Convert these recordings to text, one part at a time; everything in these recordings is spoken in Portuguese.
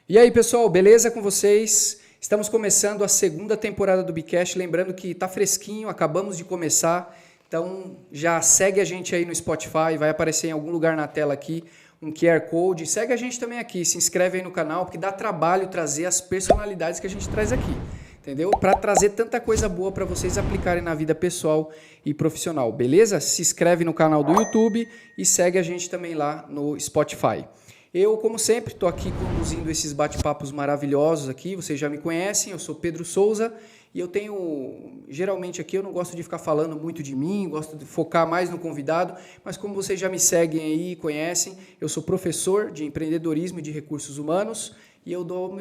E aí, pessoal, beleza com vocês? Estamos começando a segunda temporada do Bicast, lembrando que tá fresquinho, acabamos de começar, então já segue a gente aí no Spotify, vai aparecer em algum lugar na tela aqui um QR Code, segue a gente também aqui, se inscreve aí no canal, porque dá trabalho trazer as personalidades que a gente traz aqui, entendeu? Para trazer tanta coisa boa para vocês aplicarem na vida pessoal e profissional, beleza? Se inscreve no canal do YouTube e segue a gente também lá no Spotify. Eu, como sempre, estou aqui conduzindo esses bate-papos maravilhosos aqui, vocês já me conhecem, eu sou Pedro Souza e eu tenho, geralmente aqui eu não gosto de ficar falando muito de mim, gosto de focar mais no convidado, mas como vocês já me seguem aí e conhecem, eu sou professor de empreendedorismo e de recursos humanos e eu dou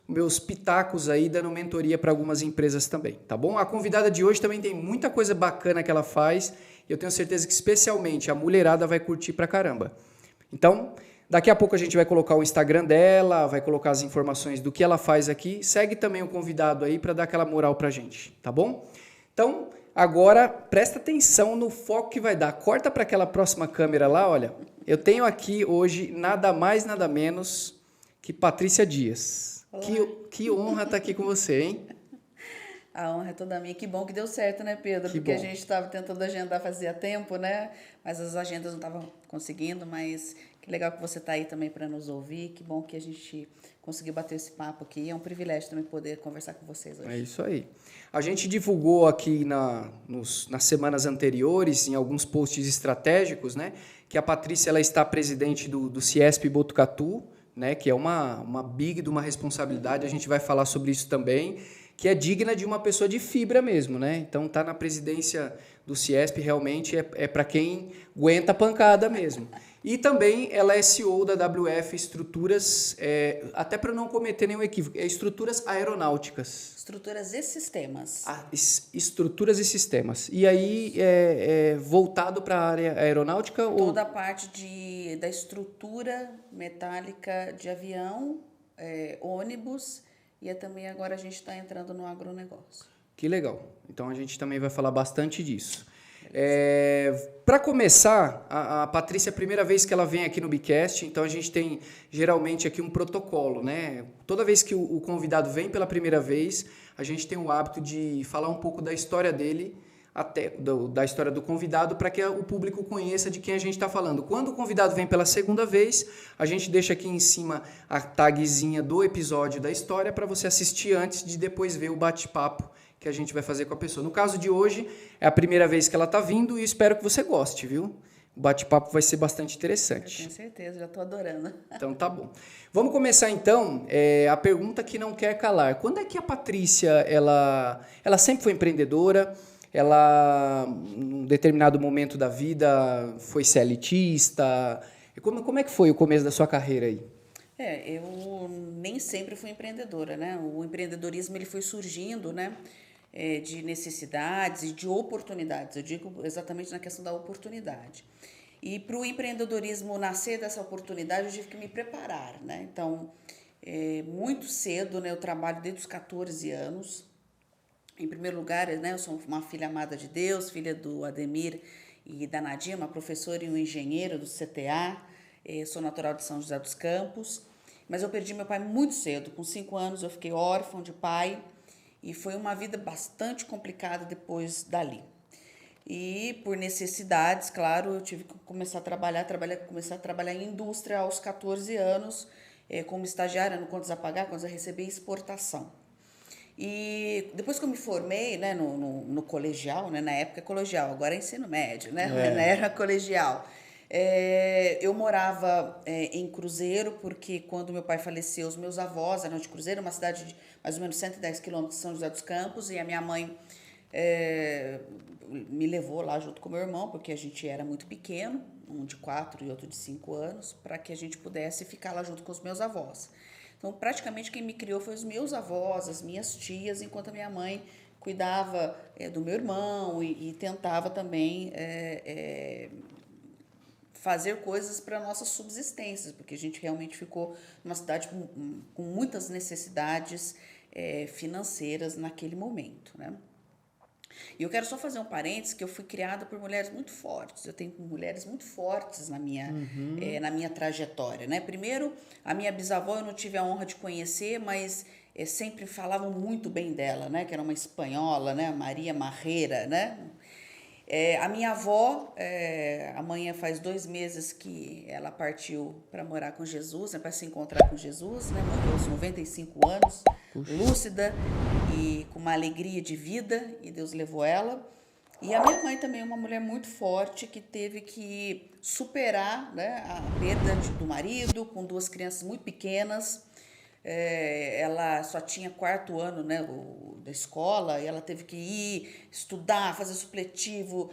meus pitacos aí dando mentoria para algumas empresas também, tá bom? A convidada de hoje também tem muita coisa bacana que ela faz e eu tenho certeza que especialmente a mulherada vai curtir pra caramba. Então, daqui a pouco a gente vai colocar o Instagram dela, vai colocar as informações do que ela faz aqui. Segue também o convidado aí para dar aquela moral pra gente, tá bom? Então, agora presta atenção no foco que vai dar. Corta para aquela próxima câmera lá, olha. Eu tenho aqui hoje nada mais, nada menos que Patrícia Dias. Que honra estar aqui com você, hein? A honra é toda minha. Que bom que deu certo, né, Pedro? Que Porque a bom. gente estava tentando agendar fazia tempo, né? Mas as agendas não estavam conseguindo. Mas que legal que você está aí também para nos ouvir. Que bom que a gente conseguiu bater esse papo aqui. É um privilégio também poder conversar com vocês É hoje. isso aí. A gente divulgou aqui nas semanas anteriores, em alguns posts estratégicos, né, que a Patrícia ela está presidente do Ciesp Botucatu, né, que é uma big de uma responsabilidade. A gente vai falar sobre isso também, que é digna de uma pessoa de fibra mesmo, né? Então tá na presidência do Ciesp realmente é para quem aguenta a pancada mesmo. E também ela é CEO da WF Estruturas, até para não cometer nenhum equívoco, é Estruturas Aeronáuticas. Estruturas e sistemas. Estruturas e sistemas. E aí, voltado para a área aeronáutica? Toda a parte da estrutura metálica de avião, ônibus, e também agora a gente está entrando no agronegócio. Que legal. Então a gente também vai falar bastante disso. Para começar, a Patrícia é a primeira vez que ela vem aqui no Bicast, então a gente tem geralmente aqui um protocolo, né? Toda vez que o convidado vem pela primeira vez, a gente tem o hábito de falar um pouco da história dele, até da história do convidado, para que o público conheça de quem a gente está falando. Quando o convidado vem pela segunda vez, a gente deixa aqui em cima a tagzinha do episódio da história para você assistir antes de depois ver o bate-papo que a gente vai fazer com a pessoa. No caso de hoje, é a primeira vez que ela está vindo e espero que você goste, viu? O bate-papo vai ser bastante interessante. Eu tenho certeza, já estou adorando. Então tá bom. Vamos começar então a pergunta que não quer calar. Quando é que a Patrícia, ela sempre foi empreendedora? Ela, num determinado momento da vida, foi CLTista? Como é que foi o começo da sua carreira aí? Eu nem sempre fui empreendedora, né? O empreendedorismo ele foi surgindo, né? De necessidades e de oportunidades. Eu digo exatamente na questão da oportunidade. E para o empreendedorismo nascer dessa oportunidade, eu tive que me preparar, né? Então, muito cedo, né? Eu trabalho desde os 14 anos. Em primeiro lugar, né? Eu sou uma filha amada de Deus, filha do Ademir e da Nadia, uma professora e um engenheiro do CTA. Sou natural de São José dos Campos. Mas eu perdi meu pai muito cedo. Com 5 anos eu fiquei órfã de pai e foi uma vida bastante complicada depois dali. E por necessidades, claro, eu tive que começar a começar a trabalhar em indústria aos 14 anos, como estagiária no Contas a Pagar, Contas a Receber e exportação. E depois que eu me formei, né, no colegial, né, na época é colegial, agora é ensino médio, né, era colegial. Eu morava em Cruzeiro, porque quando meu pai faleceu, os meus avós eram de Cruzeiro, uma cidade de mais ou menos 110 quilômetros de São José dos Campos, e a minha mãe me levou lá junto com meu irmão, porque a gente era muito pequeno, um de 4 e outro de 5 anos, para que a gente pudesse ficar lá junto com os meus avós. Então, praticamente quem me criou foi os meus avós, as minhas tias, enquanto a minha mãe cuidava do meu irmão e tentava também fazer coisas para nossas subsistências, porque a gente realmente ficou numa cidade com muitas necessidades financeiras naquele momento, né? E eu quero só fazer um parênteses, que eu fui criada por mulheres muito fortes. Eu tenho mulheres muito fortes na minha trajetória, né? Primeiro, a minha bisavó eu não tive a honra de conhecer, mas sempre falavam muito bem dela, né? Que era uma espanhola, né? Maria Marreira, né? A minha avó, amanhã faz 2 meses que ela partiu para morar com Jesus, né, para se encontrar com Jesus, né, morreu aos 95 anos, Puxa. lúcida e com uma alegria de vida, e Deus levou ela. E a minha mãe também é uma mulher muito forte que teve que superar, né, a perda do marido, com 2 crianças muito pequenas. Ela só tinha 4º ano, né, da escola, e ela teve que ir estudar, fazer supletivo,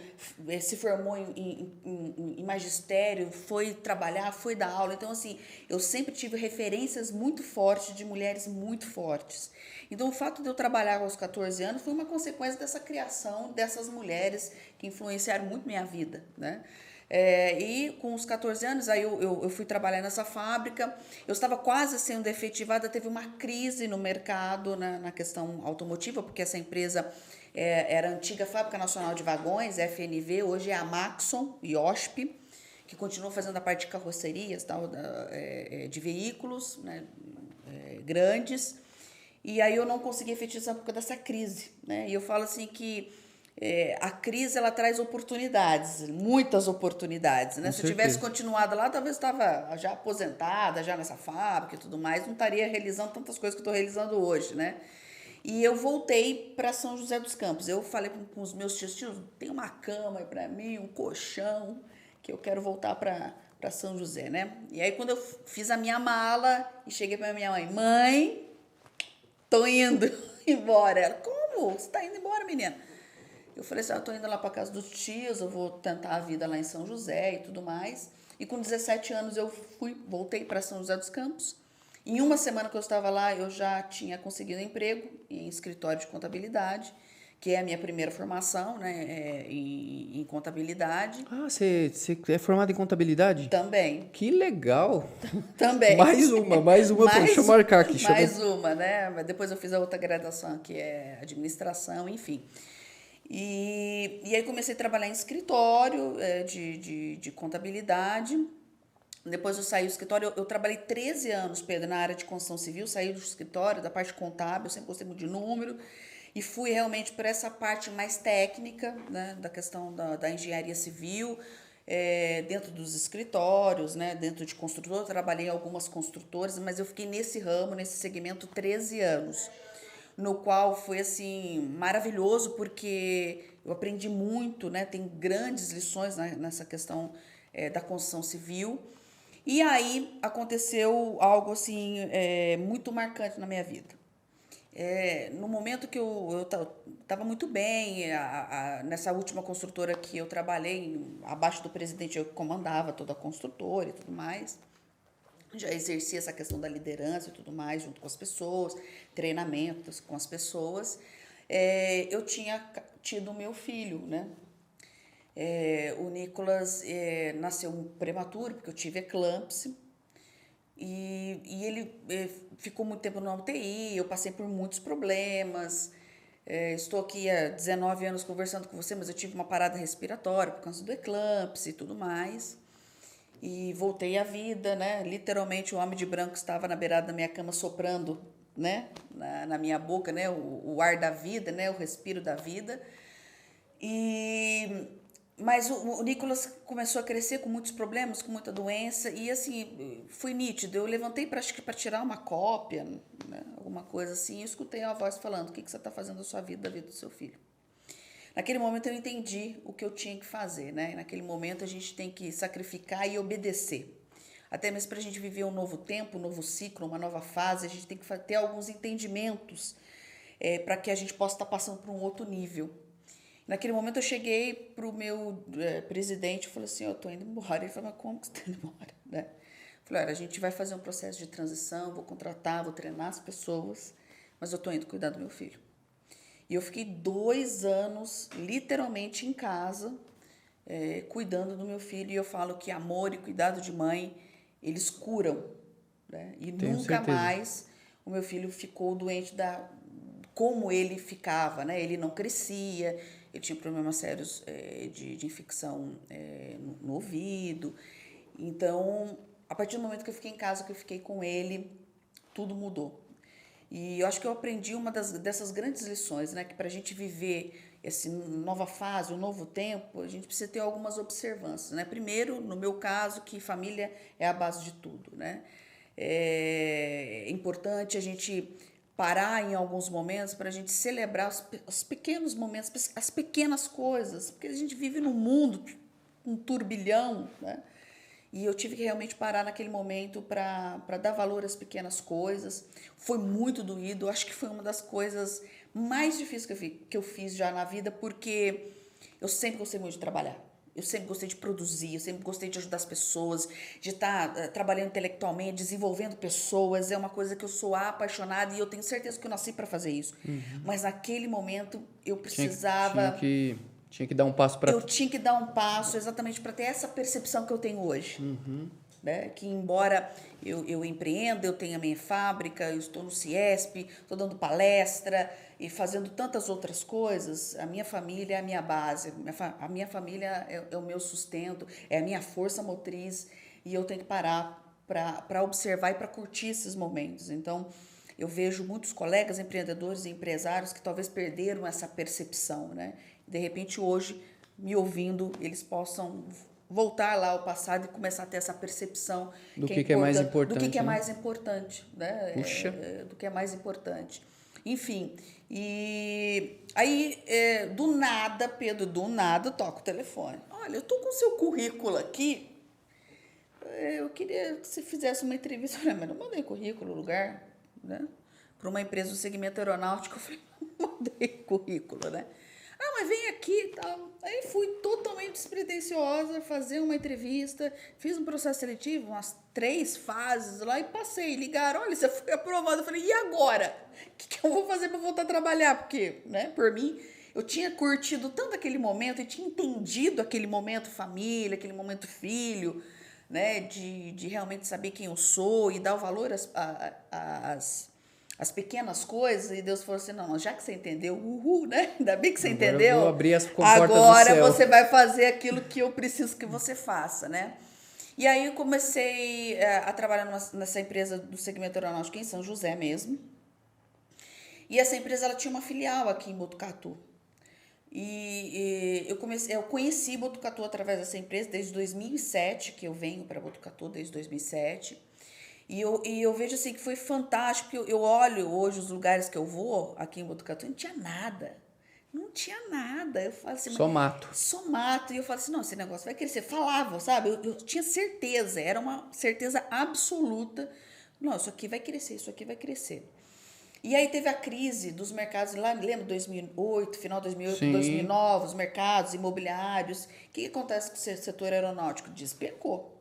se formou em magistério, foi trabalhar, foi dar aula. Então, assim, eu sempre tive referências muito fortes de mulheres muito fortes. Então, o fato de eu trabalhar aos 14 anos foi uma consequência dessa criação dessas mulheres que influenciaram muito minha vida, né? E com os 14 anos, aí eu fui trabalhar nessa fábrica. Eu estava quase sendo efetivada, teve uma crise no mercado, na questão automotiva, porque essa empresa era a antiga Fábrica Nacional de Vagões, FNV, hoje é a Maxon e OSP, que continua fazendo a parte de carrocerias, tal, de veículos, né, grandes. E aí eu não consegui efetizar por causa dessa crise, né? E eu falo assim que a crise ela traz oportunidades, muitas oportunidades, né? Se eu tivesse continuado lá, talvez estava já aposentada, já nessa fábrica e tudo mais, não estaria realizando tantas coisas que estou realizando hoje, né? E eu voltei para São José dos Campos. Eu falei com os meus tios, tem uma cama aí para mim, um colchão, que eu quero voltar para São José, né? E aí quando eu fiz a minha mala e cheguei para minha mãe, tô indo embora. Ela, como? Você tá indo embora, menina? Eu falei assim, eu tô indo lá para casa dos tios, eu vou tentar a vida lá em São José e tudo mais. E com 17 anos eu voltei para São José dos Campos. Em uma semana que eu estava lá, eu já tinha conseguido emprego em escritório de contabilidade, que é a minha primeira formação, né, em contabilidade. Ah, você é formado em contabilidade? Também. Que legal! Também. Mais uma, deixa eu marcar aqui. Mais uma, né? Mas depois eu fiz a outra graduação, que é administração, enfim. E aí comecei a trabalhar em escritório de contabilidade. Depois eu saí do escritório, eu trabalhei 13 anos, Pedro, na área de construção civil, saí do escritório, da parte contábil, eu sempre gostei muito de número, e fui realmente para essa parte mais técnica, né, da questão da engenharia civil, dentro dos escritórios, né, dentro de construtor, eu trabalhei em algumas construtoras, mas eu fiquei nesse ramo, nesse segmento, 13 anos. No qual foi assim maravilhoso, porque eu aprendi muito, né? Tem grandes lições nessa questão da construção civil. E aí aconteceu algo assim muito marcante na minha vida. No momento que eu estava muito bem, nessa última construtora que eu trabalhei, abaixo do presidente eu comandava toda a construtora e tudo mais. Já exercia essa questão da liderança e tudo mais, junto com as pessoas, treinamentos com as pessoas. Eu tinha tido o meu filho, né? O Nicolas nasceu prematuro, porque eu tive eclâmpsia, e ele ficou muito tempo na UTI, eu passei por muitos problemas. Estou aqui há 19 anos conversando com você, mas eu tive uma parada respiratória por causa do eclâmpsia e tudo mais. E voltei à vida, né? Literalmente o homem de branco estava na beirada da minha cama soprando, né? Na minha boca, né? O ar da vida, né? O respiro da vida. Mas o Nicolas começou a crescer com muitos problemas, com muita doença, e assim, foi nítido. Eu levantei para tirar uma cópia, né? Alguma coisa assim, e escutei uma voz falando: o que você está fazendo da sua vida, da vida do seu filho? Naquele momento eu entendi o que eu tinha que fazer, né? Naquele momento a gente tem que sacrificar e obedecer. Até mesmo para a gente viver um novo tempo, um novo ciclo, uma nova fase, a gente tem que ter alguns entendimentos para que a gente possa estar passando para um outro nível. Naquele momento eu cheguei para o meu presidente e falei assim, eu estou indo embora. Ele falou, mas como que você está indo embora? Né? Eu falei, olha, a gente vai fazer um processo de transição, vou contratar, vou treinar as pessoas, mas eu estou indo cuidar do meu filho. E eu fiquei 2 anos, literalmente, em casa, cuidando do meu filho. E eu falo que amor e cuidado de mãe, eles curam. Né? E Tenho nunca certeza. mais o meu filho ficou doente como ele ficava. Né? Ele não crescia. ele tinha problemas sérios de infecção no ouvido. Então, a partir do momento que eu fiquei em casa, que eu fiquei com ele, tudo mudou. E eu acho que eu aprendi uma dessas grandes lições, né? Que para a gente viver essa nova fase, um novo tempo, a gente precisa ter algumas observâncias, né? Primeiro, no meu caso, que família é a base de tudo, né? É importante a gente parar em alguns momentos para a gente celebrar os pequenos momentos, as pequenas coisas, porque a gente vive num mundo, um turbilhão, né? E eu tive que realmente parar naquele momento para dar valor às pequenas coisas. Foi muito doído, acho que foi uma das coisas mais difíceis que eu fiz já na vida, porque eu sempre gostei muito de trabalhar. Eu sempre gostei de produzir, eu sempre gostei de ajudar as pessoas, de estar trabalhando intelectualmente, desenvolvendo pessoas. É uma coisa que eu sou apaixonada e eu tenho certeza que eu nasci para fazer isso. Mas naquele momento eu precisava... Tinha que dar um passo para... Eu tinha que dar um passo exatamente para ter essa percepção que eu tenho hoje. Né? Que embora eu empreenda, eu tenha a minha fábrica, eu estou no CIESP, estou dando palestra e fazendo tantas outras coisas, a minha família é a minha base, a minha família é o meu sustento, é a minha força motriz e eu tenho que parar para observar e para curtir esses momentos. Então, eu vejo muitos colegas empreendedores e empresários que talvez perderam essa percepção, né? De repente, hoje, me ouvindo, eles possam voltar lá ao passado e começar a ter essa percepção do que é mais importante. Do que é mais importante, né? Puxa. Do que é mais importante. Enfim, e aí, do nada, Pedro, do nada, eu toco o telefone. Olha, eu estou com o seu currículo aqui, eu queria que você fizesse uma entrevista. Eu falei, mas não mandei currículo, lugar, né? Para uma empresa do segmento aeronáutico. Eu falei, não mandei currículo, né? Ah, mas vem aqui e tal. Aí fui totalmente despretensiosa fazer uma entrevista, fiz um processo seletivo, umas 3 fases lá e passei. Ligaram, olha, você foi aprovado. Eu falei, e agora? O que eu vou fazer para voltar a trabalhar? Porque, né, por mim, eu tinha curtido tanto aquele momento, eu tinha entendido aquele momento família, aquele momento filho, né, de realmente saber quem eu sou e dar o valor às pequenas coisas, e Deus falou assim, não, já que você entendeu, né? Ainda bem que você entendeu. Eu vou abrir as comportas do céu. Agora você vai fazer aquilo que eu preciso que você faça, né? E aí eu comecei a trabalhar nessa empresa do segmento aeronáutico em São José mesmo. E essa empresa ela tinha uma filial aqui em Botucatu. E eu conheci Botucatu através dessa empresa desde 2007, que eu venho para Botucatu desde 2007. E eu vejo assim que foi fantástico, porque eu olho hoje os lugares que eu vou aqui em Botucatu, não tinha nada. Não tinha nada. Eu falo assim, só mato. Só mato. E eu falo assim, não, esse negócio vai crescer. Falava, sabe? Eu tinha certeza, era uma certeza absoluta. Não, isso aqui vai crescer, isso aqui vai crescer. E aí teve a crise dos mercados, lá, lembra, 2008, final de 2008, Sim. 2009, os mercados imobiliários. O que acontece com o setor aeronáutico? Despencou.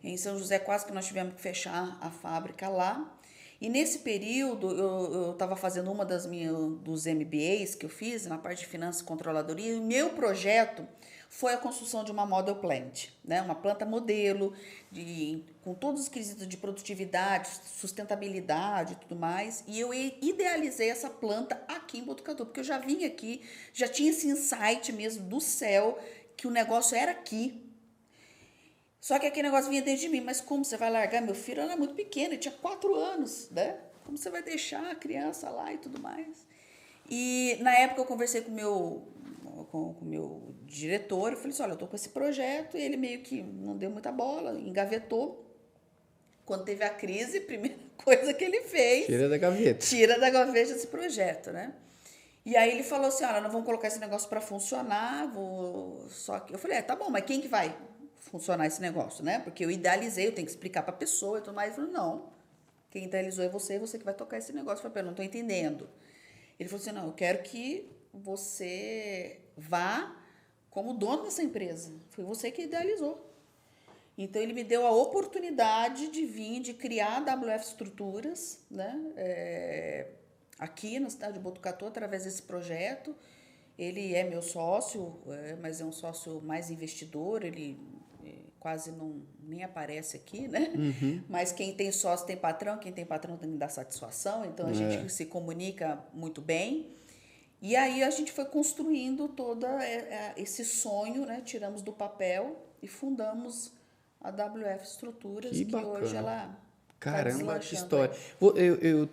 Em São José, quase que nós tivemos que fechar a fábrica lá. E nesse período, eu estava fazendo uma dos MBAs que eu fiz, na parte de finanças e controladoria, e o meu projeto foi a construção de uma model plant, né? Uma planta modelo, com todos os quesitos de produtividade, sustentabilidade e tudo mais. E eu idealizei essa planta aqui em Botucatu, porque eu já vim aqui, já tinha esse insight mesmo do céu, que o negócio era aqui. Só que aquele negócio vinha dentro de mim, mas como você vai largar? Meu filho era muito pequeno, ele tinha 4 anos, né? Como você vai deixar a criança lá e tudo mais? E na época eu conversei com o meu diretor, eu falei assim, olha, eu tô com esse projeto, e ele meio que não deu muita bola, engavetou. Quando teve a crise, a primeira coisa que ele fez... Tira da gaveta. Tira da gaveta esse projeto, né? E aí ele falou assim, olha, nós vamos colocar esse negócio para funcionar, só que... Eu falei, tá bom, mas quem que vai funcionar esse negócio, né? Porque eu idealizei, eu tenho que explicar para a pessoa e tudo mais. Ele falou, não, quem idealizou é você que vai tocar esse negócio. Eu falei, eu não estou entendendo. Ele falou assim, não, eu quero que você vá como dono dessa empresa. Foi você que idealizou. Então, ele me deu a oportunidade de vir, de criar a WF Estruturas, né? Aqui na cidade de Botucatu, através desse projeto. Ele é meu sócio, mas é um sócio mais investidor, ele quase nem aparece aqui, né? Uhum. Mas quem tem sócio tem patrão, quem tem patrão tem que dar satisfação, então a gente se comunica muito bem. E aí a gente foi construindo todo esse sonho, né? Tiramos do papel e fundamos a WF Estruturas, Que que hoje bacana. ela está Caramba, que deslanchando aí. história.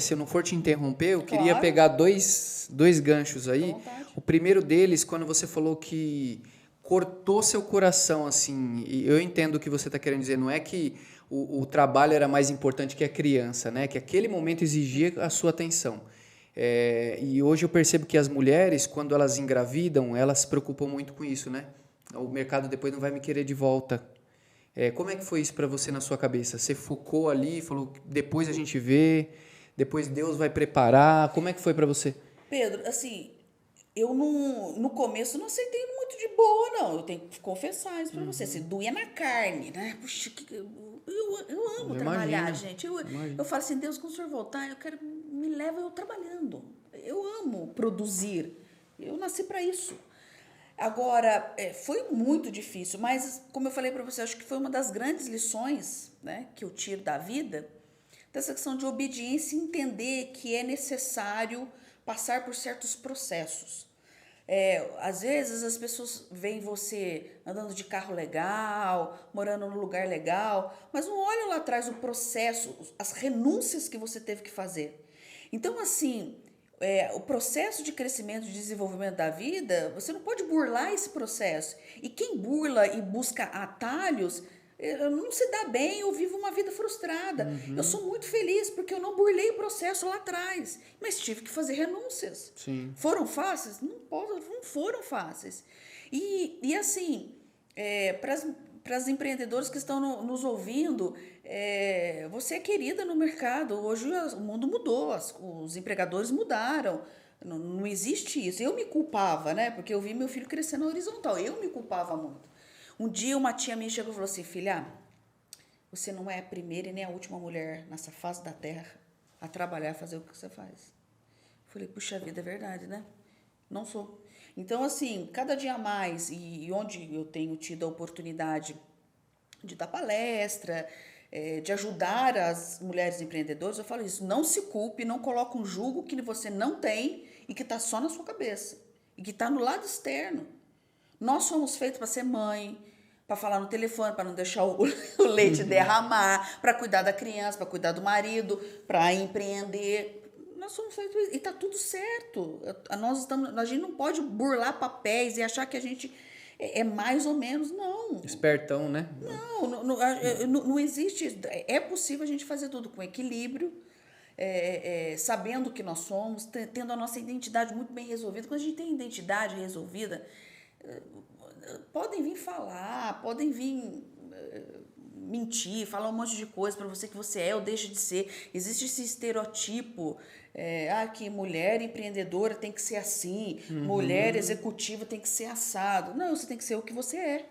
Se eu não for te interromper, eu queria Claro, pegar dois ganchos fica à aí. vontade. O primeiro deles, quando você falou que cortou seu coração, assim, e eu entendo o que você está querendo dizer, não é que o trabalho era mais importante que a criança, né? Que aquele momento exigia a sua atenção. E hoje eu percebo que as mulheres, quando elas engravidam, elas se preocupam muito com isso, né? O mercado depois não vai me querer de volta. Como é que foi isso para você na sua cabeça? Você focou ali, falou, depois a gente vê, depois Deus vai preparar. Como é que foi para você? Pedro, assim, eu no começo não aceitei muito de boa, não. Eu tenho que confessar isso pra você. Assim, doía na carne, né? Puxa, eu amo Eu trabalhar, imagino, gente. imagino. Eu falo assim, Deus, quando o senhor voltar, eu quero, me leva eu trabalhando. Eu amo produzir. Eu nasci para isso. Agora, foi muito difícil, mas como eu falei para você, acho que foi uma das grandes lições, né, que eu tiro da vida, dessa questão de obediência e entender que é necessário passar por certos processos. Às vezes as pessoas veem você andando de carro legal, morando num lugar legal, mas não olham lá atrás o processo, as renúncias que você teve que fazer. Então, assim, o processo de crescimento e desenvolvimento da vida, você não pode burlar esse processo. E quem burla e busca atalhos não se dá bem ou vive uma vida frustrada. Eu sou muito feliz porque eu não burlei o processo lá atrás, mas tive que fazer renúncias. Sim. Foram fáceis? Não foram fáceis. E assim, para as empreendedoras que estão nos ouvindo, você é querida no mercado. Hoje o mundo mudou, os empregadores mudaram. Não existe isso. Eu me culpava, né? Porque eu vi meu filho crescer na horizontal. Eu me culpava muito. Um dia uma tia minha chegou e falou assim, filha, você não é a primeira e nem a última mulher nessa face da terra a trabalhar, a fazer o que você faz. Eu falei, puxa vida, é verdade, né? Não sou. Então, assim, cada dia mais, e onde eu tenho tido a oportunidade de dar palestra, de ajudar as mulheres empreendedoras, eu falo isso, não se culpe, não coloque um jugo que você não tem e que está só na sua cabeça, e que está no lado externo. Nós somos feitos para ser mãe, para falar no telefone, para não deixar o leite derramar, para cuidar da criança, para cuidar do marido, para empreender. Nós somos feitos e está tudo certo. A gente não pode burlar papéis e achar que a gente é mais ou menos. Não. Espertão, né? Não existe. É possível a gente fazer tudo com equilíbrio, sabendo o que nós somos, tendo a nossa identidade muito bem resolvida. Quando a gente tem identidade resolvida, podem vir falar, podem vir mentir, falar um monte de coisa para você que você é ou deixa de ser. Existe esse estereotipo, que mulher empreendedora tem que ser assim, mulher executiva tem que ser assado. Não, você tem que ser o que você é.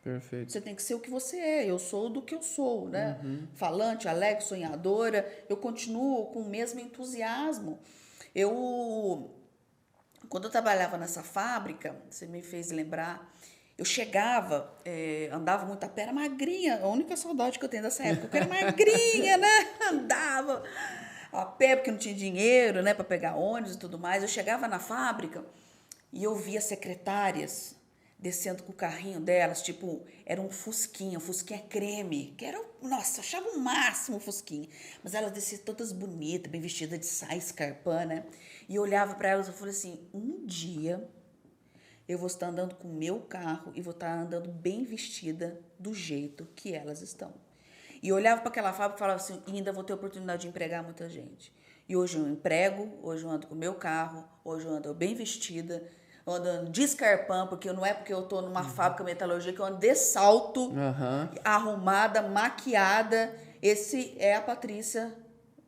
Perfeito. Você tem que ser o que você é. Eu sou do que eu sou, né? Falante, alegre, sonhadora. Eu continuo com o mesmo entusiasmo. Quando eu trabalhava nessa fábrica, você me fez lembrar, eu chegava, andava muito a pé, era magrinha, a única saudade que eu tenho dessa época, eu era magrinha, né? Andava a pé porque não tinha dinheiro, né, para pegar ônibus e tudo mais. Eu chegava na fábrica e eu via secretárias descendo com o carrinho delas, tipo, era um fusquinha creme, que era, nossa, achava o máximo o fusquinha. Mas elas desciam todas bonitas, bem vestidas de saia, escarpã, né? E eu olhava para elas e falei assim, um dia eu vou estar andando com o meu carro e vou estar andando bem vestida do jeito que elas estão. E eu olhava para aquela fábrica e falava assim, ainda vou ter a oportunidade de empregar muita gente. E hoje eu emprego, hoje eu ando com o meu carro, hoje eu ando bem vestida, eu ando de escarpão, porque não é porque eu estou numa fábrica metalúrgica que eu ando de salto, arrumada, maquiada. Esse é a Patrícia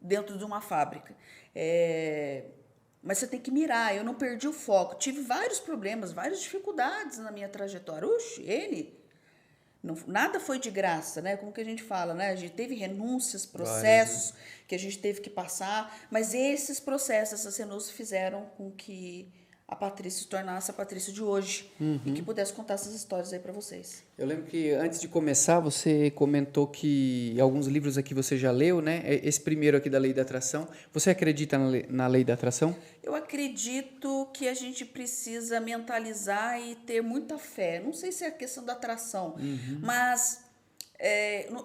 dentro de uma fábrica. Mas você tem que mirar. Eu não perdi o foco. Tive vários problemas, várias dificuldades na minha trajetória. Nada foi de graça, né? Como que a gente fala, né? A gente teve renúncias, processos que a gente teve que passar, mas esses processos, essas renúncias fizeram com que a Patrícia se tornasse a Patrícia de hoje e que pudesse contar essas histórias aí para vocês. Eu lembro que antes de começar, você comentou que alguns livros aqui você já leu, né? Esse primeiro aqui da Lei da Atração. Você acredita na Lei da Atração? Eu acredito que a gente precisa mentalizar e ter muita fé. Não sei se é a questão da atração, mas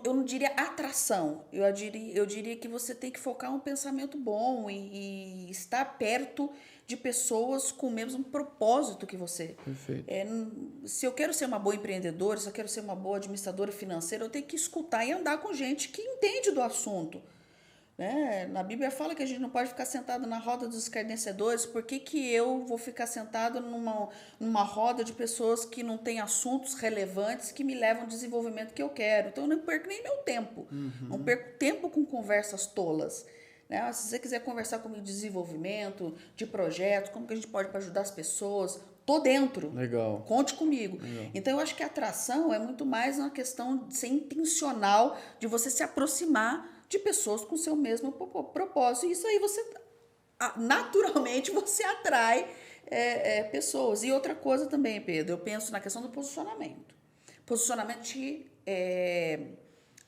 eu não diria atração. Eu diria que você tem que focar um pensamento bom e estar perto de pessoas com o mesmo propósito que você. Perfeito. Se eu quero ser uma boa empreendedora, se eu quero ser uma boa administradora financeira, eu tenho que escutar e andar com gente que entende do assunto. Né? Na Bíblia fala que a gente não pode ficar sentado na roda dos escarnecedores. Por que eu vou ficar sentado numa roda de pessoas que não têm assuntos relevantes que me levam ao desenvolvimento que eu quero? Então, eu não perco nem meu tempo. Não perco tempo com conversas tolas. Né? Se você quiser conversar comigo de desenvolvimento, de projetos, como que a gente pode ajudar as pessoas, tô dentro. Legal. Conte comigo. Legal. Então, eu acho que a atração é muito mais uma questão de ser intencional, de você se aproximar de pessoas com o seu mesmo propósito. E isso aí você, naturalmente, você atrai pessoas. E outra coisa também, Pedro, eu penso na questão do posicionamento. Posicionamento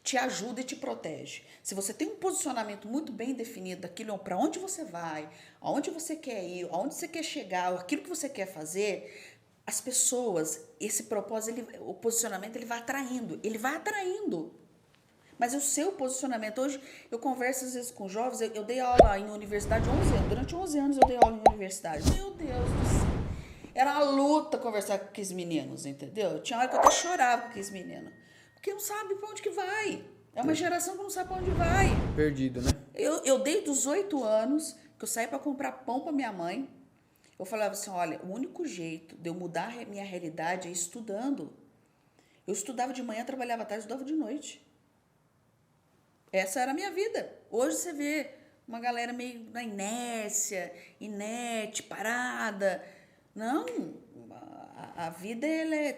te ajuda e te protege. Se você tem um posicionamento muito bem definido daquilo para onde você vai, aonde você quer ir, aonde você quer chegar, aquilo que você quer fazer, as pessoas, esse propósito, o posicionamento, ele vai atraindo. Mas o seu posicionamento, hoje eu converso às vezes com jovens, eu dei aula em universidade 11 anos, durante 11 anos eu dei aula em universidade. Meu Deus do céu, era uma luta conversar com aqueles meninos, entendeu? Tinha hora que eu até chorava com aqueles meninos, porque não sabe para onde que vai. É uma geração que não sabe para onde vai. Perdido, né? Eu desde os 8 anos, que eu saí para comprar pão para minha mãe, eu falava assim, olha, o único jeito de eu mudar a minha realidade é estudando. Eu estudava de manhã, trabalhava à tarde, estudava de noite. Essa era a minha vida. Hoje você vê uma galera meio na inércia, inerte, parada. Não, a vida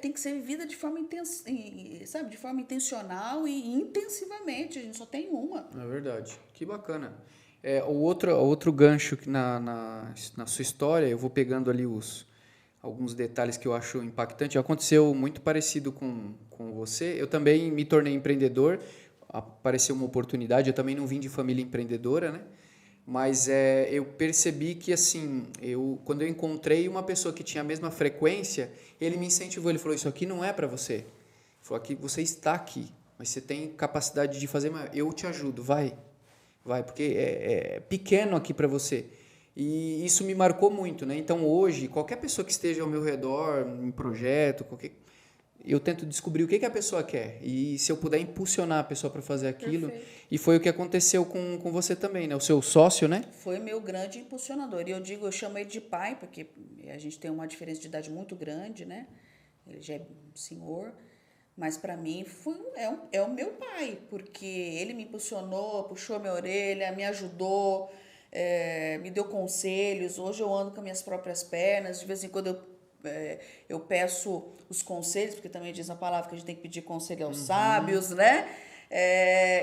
tem que ser vivida de forma de forma intencional e intensivamente. A gente só tem uma. É verdade. Que bacana. O outro gancho que na sua história, eu vou pegando ali alguns detalhes que eu acho impactante. Aconteceu muito parecido com você. Eu também me tornei empreendedor. Apareceu uma oportunidade, eu também não vim de família empreendedora, né? Mas eu percebi que, assim, quando eu encontrei uma pessoa que tinha a mesma frequência, ele me incentivou, ele falou, isso aqui não é para você. Ele falou, aqui, você está aqui, mas você tem capacidade de fazer, mas eu te ajudo, vai, porque é pequeno aqui para você. E isso me marcou muito, né? Então, hoje, qualquer pessoa que esteja ao meu redor, em projeto, eu tento descobrir o que a pessoa quer e se eu puder impulsionar a pessoa para fazer aquilo. Perfeito. E foi o que aconteceu com você também, né? O seu sócio, né? Foi meu grande impulsionador. E eu chamo ele de pai, porque a gente tem uma diferença de idade muito grande, né? Ele já é um senhor, mas para mim é o meu pai, porque ele me impulsionou, puxou minha orelha, me ajudou, me deu conselhos. Hoje eu ando com as minhas próprias pernas, de vez em quando eu peço os conselhos, porque também diz a palavra que a gente tem que pedir conselho aos sábios, né?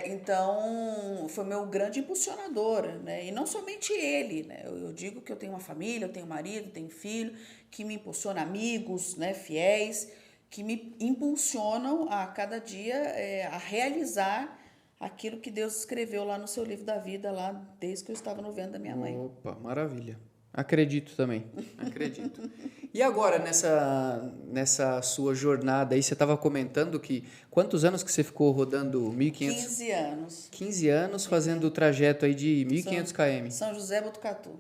Então, foi meu grande impulsionador, né? E não somente ele, né? Eu digo que eu tenho uma família, eu tenho marido, tenho filho, que me impulsiona, amigos, né, fiéis, que me impulsionam a cada dia a realizar aquilo que Deus escreveu lá no seu livro da vida, lá desde que eu estava no ventre da minha mãe. Opa, maravilha. Acredito também, acredito. E agora, nessa sua jornada aí, você estava comentando que quantos anos que você ficou rodando 1.500? 15 anos. 15 anos fazendo o trajeto aí de 1.500 km. São José Botucatu.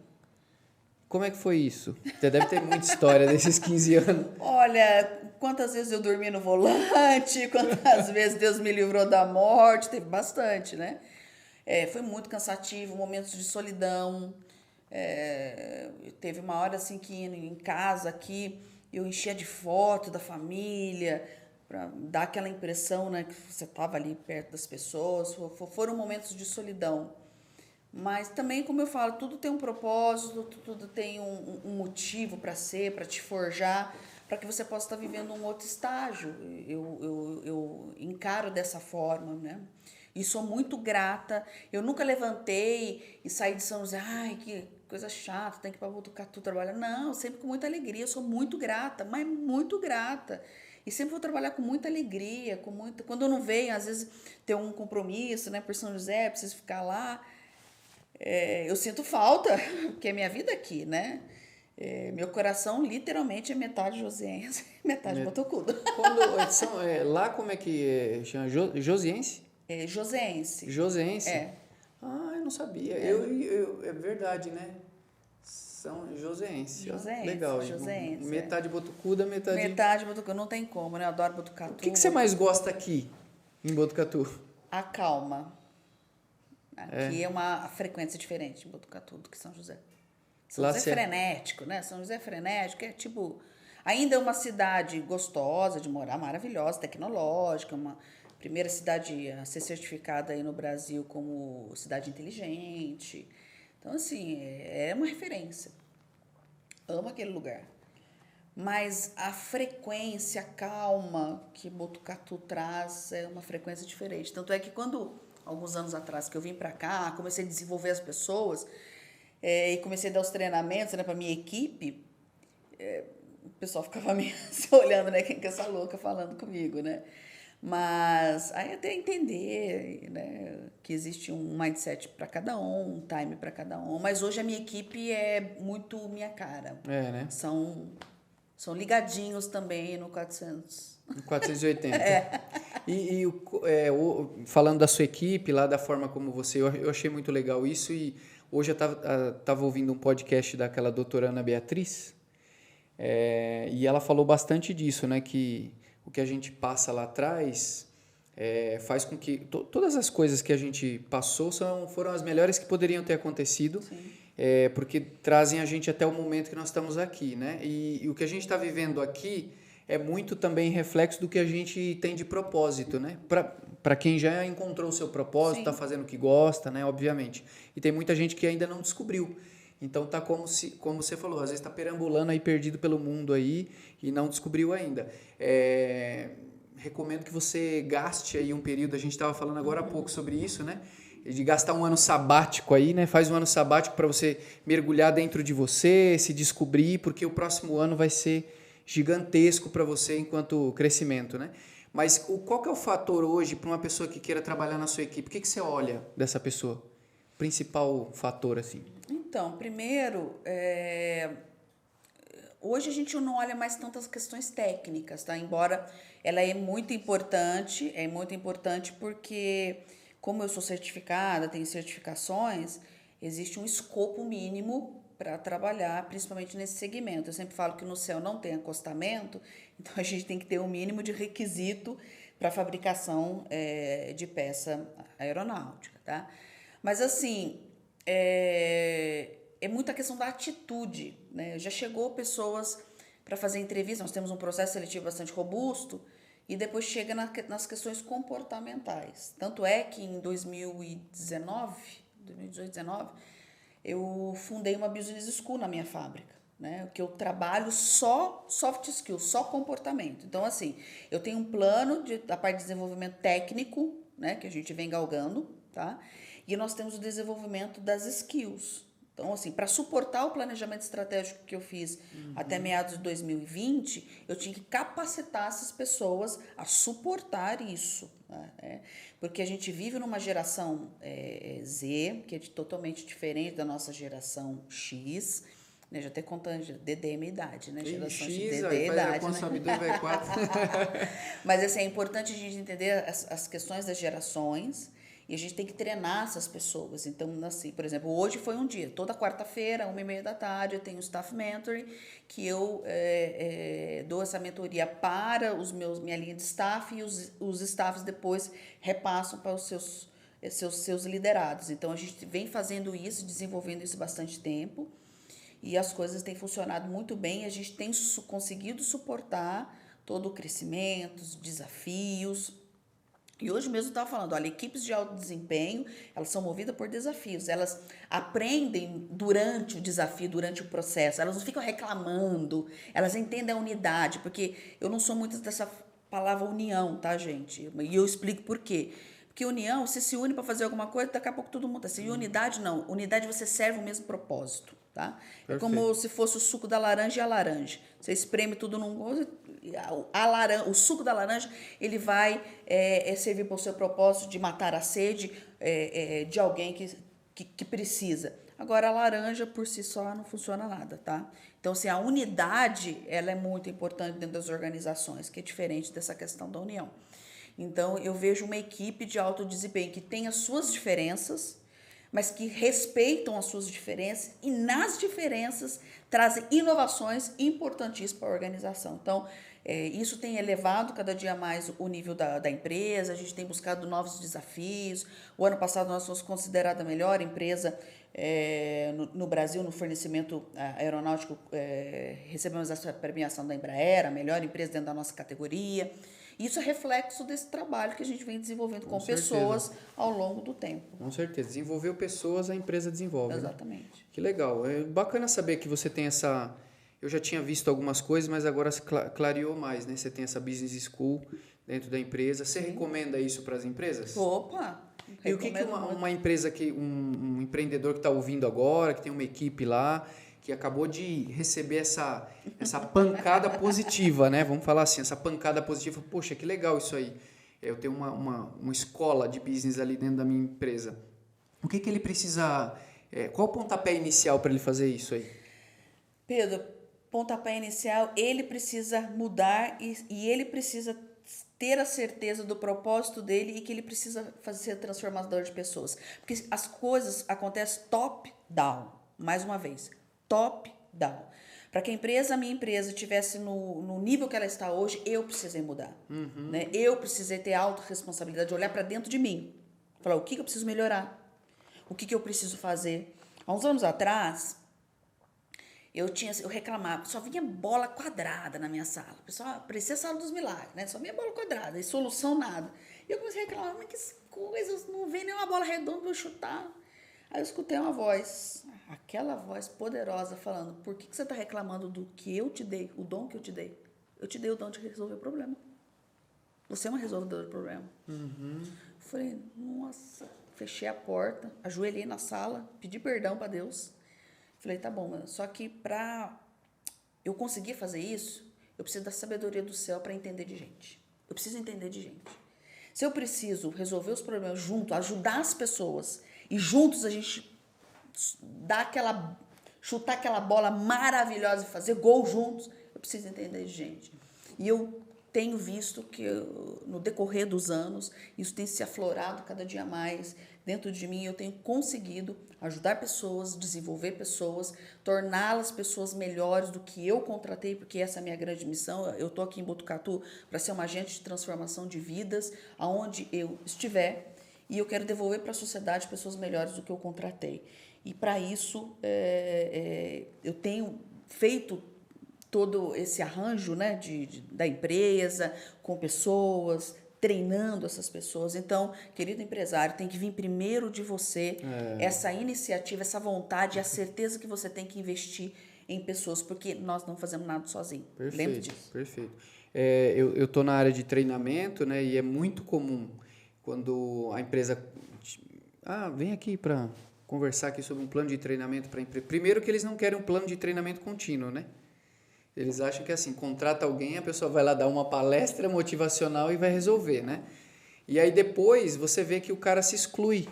Como é que foi isso? Você deve ter muita história desses 15 anos. Olha, quantas vezes eu dormi no volante, quantas vezes Deus me livrou da morte, teve bastante, né? Foi muito cansativo, momentos de solidão. Teve uma hora assim que em casa aqui eu enchia de foto da família para dar aquela impressão, né, que você estava ali perto das pessoas. Foram momentos de solidão, mas também, como eu falo, tudo tem um propósito, tudo tem um motivo para ser, para te forjar, para que você possa estar vivendo um outro estágio. Eu encaro dessa forma, né? E sou muito grata. Eu nunca levantei e saí de São José, coisa chata, tem que ir para Botucatu trabalhar. Não, sempre com muita alegria. Eu sou muito grata, mas muito grata. E sempre vou trabalhar com muita alegria, com muita... Quando eu não venho, às vezes tem um compromisso, né, por São José, preciso ficar lá. Eu sinto falta, porque é minha vida aqui, né? Meu coração literalmente é metade joseense, metade botocudo. Lá como é que chama? Josiense? Joseense. Joseense? É. Ah, eu não sabia. É verdade, né? São Joseense. Joseense. Legal. Joseense, metade botucuda, metade... Metade botucatu. Não tem como, né? Eu adoro Botucatu. O que você mais gosta aqui, em Botucatu? A calma. Aqui é uma frequência diferente em Botucatu do que São José. São José é frenético, né? São José é frenético, é tipo... Ainda é uma cidade gostosa de morar, maravilhosa, tecnológica, uma primeira cidade a ser certificada aí no Brasil como cidade inteligente. Então, assim, é uma referência. Amo aquele lugar. Mas a frequência, a calma que Botucatu traz é uma frequência diferente. Tanto é que quando, alguns anos atrás, que eu vim para cá, comecei a desenvolver as pessoas e comecei a dar os treinamentos, né, para minha equipe, o pessoal ficava me olhando, né, quem que é essa louca falando comigo, né? Mas aí até entender, né, que existe um mindset para cada um time para cada um. Mas hoje a minha equipe é muito minha cara. Né? São ligadinhos também no 400. No 480. Falando da sua equipe, lá da forma como você... Eu achei muito legal isso e hoje eu estava ouvindo um podcast daquela doutora Ana Beatriz e ela falou bastante disso, né, que o que a gente passa lá atrás faz com que... todas as coisas que a gente passou foram as melhores que poderiam ter acontecido. Sim. Porque trazem a gente até o momento que nós estamos aqui, né? E o que a gente está vivendo aqui é muito também reflexo do que a gente tem de propósito, né? Para quem já encontrou o seu propósito, está fazendo o que gosta, né? Obviamente. E tem muita gente que ainda não descobriu. Então tá como você falou, às vezes está perambulando aí, perdido pelo mundo aí e não descobriu ainda. Recomendo que você gaste aí um período, a gente estava falando agora há pouco sobre isso, né? De gastar um ano sabático aí, né? Faz um ano sabático para você mergulhar dentro de você, se descobrir, porque o próximo ano vai ser gigantesco para você enquanto crescimento, né? Mas qual que é o fator hoje para uma pessoa que queira trabalhar na sua equipe? O que você olha dessa pessoa? Principal fator, assim. Então, primeiro, hoje a gente não olha mais tantas questões técnicas, tá? Embora ela é muito importante porque... Como eu sou certificada, tenho certificações, existe um escopo mínimo para trabalhar, principalmente nesse segmento. Eu sempre falo que no céu não tem acostamento, então a gente tem que ter um mínimo de requisito para fabricação de peça aeronáutica, tá? Mas, assim, é muita questão da atitude, né? Já chegou pessoas para fazer entrevista, nós temos um processo seletivo bastante robusto, e depois chega nas questões comportamentais. Tanto é que em 2018, 2019, eu fundei uma business school na minha fábrica, né? Que eu trabalho só soft skills, só comportamento. Então, assim, eu tenho um plano da parte de desenvolvimento técnico, né? Que a gente vem galgando, tá? E nós temos o desenvolvimento das skills. Então, assim, para suportar o planejamento estratégico que eu fiz até meados de 2020, eu tinha que capacitar essas pessoas a suportar isso, né? Porque a gente vive numa geração Z, que é totalmente diferente da nossa geração X, né? Já até contando, DD é minha idade, né? Geração X, DD é idade, né? Consome 2, vai 4. Mas, assim, é importante a gente entender as questões das gerações. E a gente tem que treinar essas pessoas. Então, assim, por exemplo, hoje foi um dia. Toda quarta-feira, 1h30 da tarde, eu tenho um staff mentoring, que eu dou essa mentoria para minha linha de staff e os staffs depois repassam para os seus liderados. Então, a gente vem fazendo isso, desenvolvendo isso há bastante tempo. E as coisas têm funcionado muito bem. A gente tem conseguido suportar todo o crescimento, os desafios. E hoje mesmo eu estava falando, olha, equipes de alto desempenho, elas são movidas por desafios, elas aprendem durante o desafio, durante o processo, elas não ficam reclamando, elas entendem a unidade, porque eu não sou muito dessa palavra união, tá, gente? E eu explico por quê. Porque união, você se une para fazer alguma coisa, daqui a pouco todo mundo tá assim. E unidade não, unidade você serve o mesmo propósito. tá? Perfeito. É como se fosse o suco da laranja e a laranja. Você espreme tudo num gozo, o suco da laranja ele vai servir para o seu propósito de matar a sede de alguém que precisa. Agora, a laranja, por si só, não funciona nada, tá? Então, assim, a unidade, ela é muito importante dentro das organizações, que é diferente dessa questão da união. Então, eu vejo uma equipe de alto desempenho que tem as suas diferenças, mas que respeitam as suas diferenças e, nas diferenças, trazem inovações importantíssimas para a organização. Então, isso tem elevado cada dia mais o nível da empresa, a gente tem buscado novos desafios. O ano passado, nós fomos considerada a melhor empresa no Brasil, no fornecimento aeronáutico, recebemos essa premiação da Embraer, a melhor empresa dentro da nossa categoria. Isso é reflexo desse trabalho que a gente vem desenvolvendo com pessoas ao longo do tempo. Com certeza. Desenvolveu pessoas, a empresa desenvolve. Exatamente. Né? Que legal. É bacana saber que você tem essa... Eu já tinha visto algumas coisas, mas agora se clareou mais, né? Você tem essa business school dentro da empresa. Você recomenda isso para as empresas? Opa! E o que uma empresa, um empreendedor que está ouvindo agora, que tem uma equipe lá, que acabou de receber essa pancada positiva, né? Vamos falar assim, essa pancada positiva. Poxa, que legal isso aí. Eu tenho uma escola de business ali dentro da minha empresa. O que ele precisa... qual o pontapé inicial para ele fazer isso aí? Pedro, pontapé inicial, ele precisa mudar e ele precisa ter a certeza do propósito dele e que ele precisa ser transformador de pessoas. Porque as coisas acontecem top-down, mais uma vez, top-down. Para que a minha empresa, estivesse no nível que ela está hoje, eu precisei mudar. Uhum. Né? Eu precisei ter autorresponsabilidade, olhar para dentro de mim. Falar, o que eu preciso melhorar? O que eu preciso fazer? Há uns anos atrás, eu reclamava, só vinha bola quadrada na minha sala. O pessoal, parecia a sala dos milagres, né? Só vinha bola quadrada, e solução nada. E eu comecei a reclamar, mas que coisas, não vem nenhuma bola redonda para eu chutar. Aí eu escutei uma voz, aquela voz poderosa falando, por que você está reclamando do que eu te dei, o dom que eu te dei? Eu te dei o dom de resolver o problema. Você é uma resolvedora do problema. Uhum. Falei, nossa, fechei a porta, ajoelhei na sala, pedi perdão para Deus. Falei, tá bom, mano. Só que para eu conseguir fazer isso, eu preciso da sabedoria do céu para entender de gente. Eu preciso entender de gente. Se eu preciso resolver os problemas junto, ajudar as pessoas, e juntos a gente chutar aquela bola maravilhosa e fazer gol juntos, eu preciso entender de gente. E eu tenho visto que no decorrer dos anos, isso tem se aflorado cada dia mais dentro de mim. Eu tenho conseguido ajudar pessoas, desenvolver pessoas, torná-las pessoas melhores do que eu contratei, porque essa é a minha grande missão. Eu estou aqui em Botucatu para ser uma agente de transformação de vidas, aonde eu estiver, e eu quero devolver para a sociedade pessoas melhores do que eu contratei. E para isso, eu tenho feito todo esse arranjo, né, da empresa, com pessoas, treinando essas pessoas. Então, querido empresário, tem que vir primeiro de você essa iniciativa, essa vontade, a certeza que você tem que investir em pessoas, porque nós não fazemos nada sozinho. Lembre disso. Perfeito. Eu estou na área de treinamento, né, e é muito comum quando a empresa... vem aqui para conversar aqui sobre um plano de treinamento para a empresa. Primeiro que eles não querem um plano de treinamento contínuo, né? Eles acham que assim, contrata alguém, a pessoa vai lá dar uma palestra motivacional e vai resolver, né? E aí depois você vê que o cara se exclui.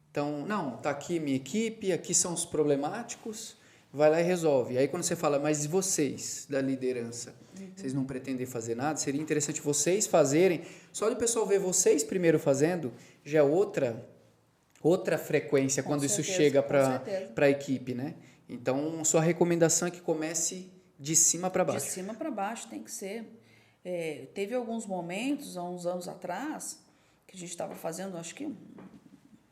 Então, não, tá aqui minha equipe, aqui são os problemáticos, vai lá e resolve. Aí quando você fala, mas vocês da liderança, vocês não pretendem fazer nada? Seria interessante vocês fazerem. Só de o pessoal ver vocês primeiro fazendo, já é outra frequência quando isso chega para a equipe, né? Então, sua recomendação é que comece de cima para baixo. De cima para baixo, tem que ser. Teve alguns momentos, há uns anos atrás, que a gente estava fazendo, acho que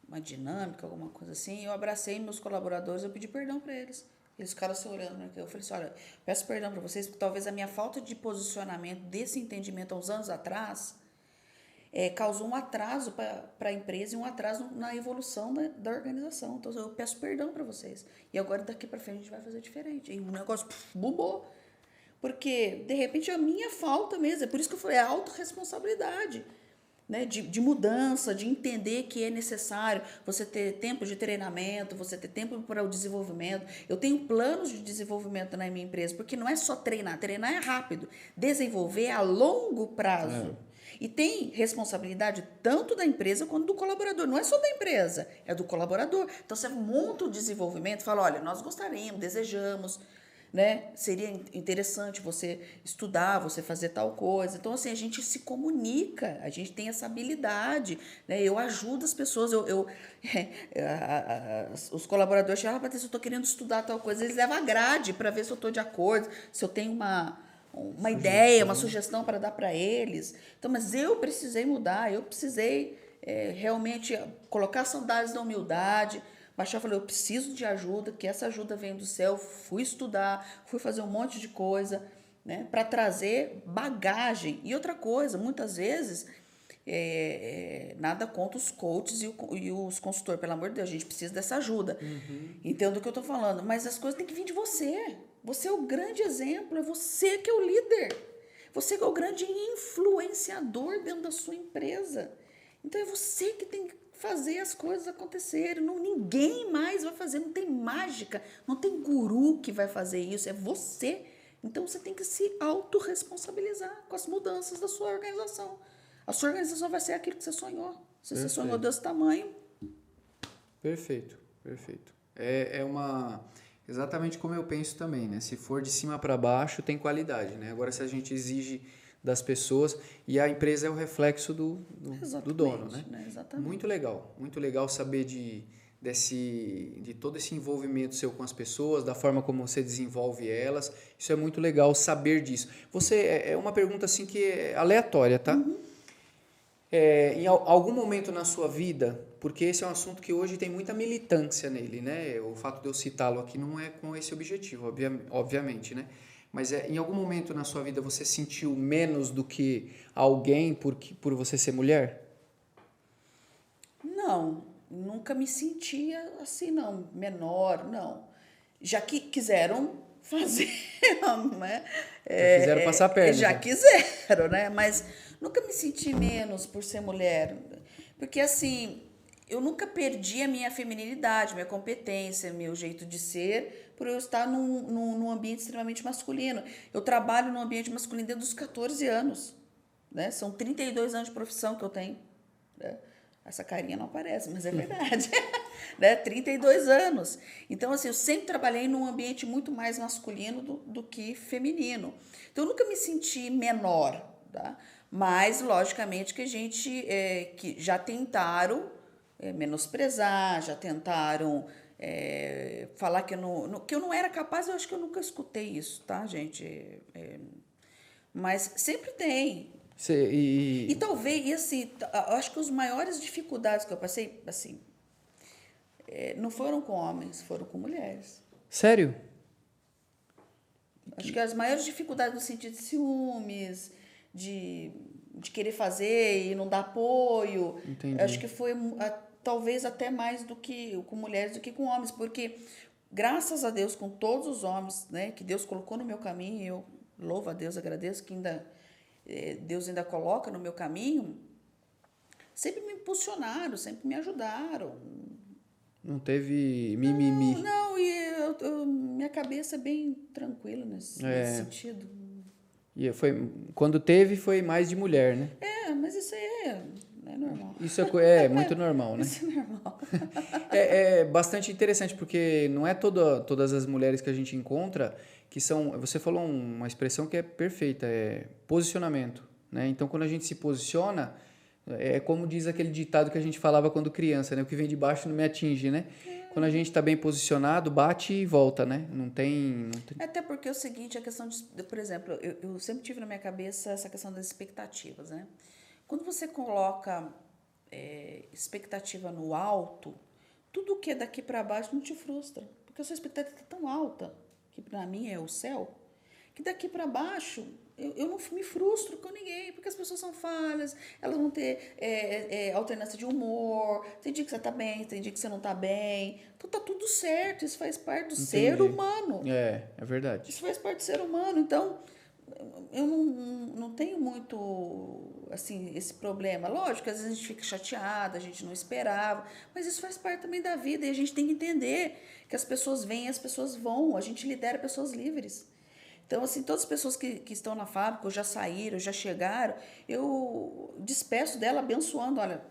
uma dinâmica, alguma coisa assim, eu abracei meus colaboradores, eu pedi perdão para eles. Eles ficaram se olhando, né? Eu falei assim, olha, peço perdão para vocês, porque talvez a minha falta de posicionamento, desse entendimento há uns anos atrás, causou um atraso para a empresa e um atraso na evolução da organização. Então, eu peço perdão para vocês. E agora, daqui para frente, a gente vai fazer diferente. E o negócio bombou. Porque, de repente, é a minha falta mesmo. É por isso que eu falei, é autorresponsabilidade. né, de mudança, de entender que é necessário você ter tempo de treinamento, você ter tempo para o desenvolvimento. Eu tenho planos de desenvolvimento na minha empresa, porque não é só treinar é rápido, desenvolver é a longo prazo. E tem responsabilidade tanto da empresa quanto do colaborador. Não é só da empresa, é do colaborador. Então, você monta o desenvolvimento, fala, olha, nós gostaríamos, desejamos, né? Seria interessante você estudar, você fazer tal coisa. Então, assim, a gente se comunica, a gente tem essa habilidade, né? Eu ajudo as pessoas, os colaboradores chegam, Patrícia, eu estou querendo estudar tal coisa, eles levam a grade para ver se eu estou de acordo, se eu tenho uma ideia, uma sugestão para dar para eles. Então, mas eu precisei mudar, eu precisei realmente colocar saudades da humildade. Baixar, falei, eu preciso de ajuda, que essa ajuda vem do céu. Fui estudar, fui fazer um monte de coisa, né, para trazer bagagem. E outra coisa, muitas vezes, nada contra os coaches e os consultores, pelo amor de Deus, a gente precisa dessa ajuda. Entendo o que eu estou falando, mas as coisas têm que vir de você. Você é o grande exemplo, é você que é o líder. Você que é o grande influenciador dentro da sua empresa. Então, é você que tem que fazer as coisas acontecerem. Não, ninguém mais vai fazer, não tem mágica, não tem guru que vai fazer isso, é você. Então, você tem que se autorresponsabilizar com as mudanças da sua organização. A sua organização vai ser aquilo que você sonhou. Se você sonhou desse tamanho... Perfeito, perfeito. Exatamente como eu penso também, né? Se for de cima para baixo, tem qualidade, né? Agora, se a gente exige das pessoas, e a empresa é o reflexo do dono, né? Exatamente. Muito legal saber de todo esse envolvimento seu com as pessoas, da forma como você desenvolve elas. Isso é muito legal saber disso. É uma pergunta assim que é aleatória, tá? Em algum momento na sua vida, porque esse é um assunto que hoje tem muita militância nele, né? O fato de eu citá-lo aqui não é com esse objetivo, obviamente, né? Mas em algum momento na sua vida você sentiu menos do que alguém por você ser mulher? Não, nunca me sentia assim, não. Menor, não. Já que quiseram fazer, né? Já quiseram passar a perna. Já quiseram, né? Mas nunca me senti menos por ser mulher. Porque, assim, eu nunca perdi a minha feminilidade, minha competência, meu jeito de ser, por eu estar num ambiente extremamente masculino. Eu trabalho num ambiente masculino desde os 14 anos. Né? São 32 anos de profissão que eu tenho. Né? Essa carinha não aparece, mas é verdade. Né? 32 anos. Então, assim, eu sempre trabalhei num ambiente muito mais masculino do que feminino. Então, eu nunca me senti menor. Tá? Mas, logicamente, que a gente que já tentaram menosprezar, já tentaram falar que eu não era capaz. Eu acho que eu nunca escutei isso, tá, gente? Mas sempre tem. E talvez, e assim, eu acho que as maiores dificuldades que eu passei, assim, não foram com homens, foram com mulheres. Sério? Acho que as maiores dificuldades no sentido de ciúmes, de querer fazer e não dar apoio. Entendi. Acho que foi talvez até mais do que com mulheres do que com homens, porque graças a Deus, com todos os homens, né, que Deus colocou no meu caminho, eu louvo a Deus, agradeço que Deus ainda coloca no meu caminho, sempre me impulsionaram, sempre me ajudaram. Não teve mimimi. Não, e minha cabeça é bem tranquila nesse sentido. E quando teve, foi mais de mulher, né? Mas isso aí é normal. Isso é muito normal, né? Isso é normal. É bastante interessante, porque não é todas as mulheres que a gente encontra que são... Você falou uma expressão que é perfeita, é posicionamento, né? Então, quando a gente se posiciona, é como diz aquele ditado que a gente falava quando criança, né? O que vem de baixo não me atinge, né? Quando a gente está bem posicionado, bate e volta, né? Não tem... Até porque é o seguinte, a questão de... Por exemplo, eu sempre tive na minha cabeça essa questão das expectativas, né? Quando você coloca expectativa no alto, tudo que é daqui para baixo não te frustra. Porque a sua expectativa está tão alta, que para mim é o céu, que daqui para baixo eu não me frustro com ninguém, porque as pessoas são falhas, elas vão ter alternância de humor, tem dia que você está bem, tem dia que você não está bem. Então tá tudo certo, isso faz parte do ser humano. É verdade. Isso faz parte do ser humano. Então, eu não tenho muito, assim, esse problema. Lógico que às vezes a gente fica chateada, a gente não esperava, mas isso faz parte também da vida e a gente tem que entender que as pessoas vêm e as pessoas vão, a gente lidera pessoas livres. Então, assim, todas as pessoas que estão na fábrica, ou já saíram, já chegaram, eu despeço dela abençoando, olha,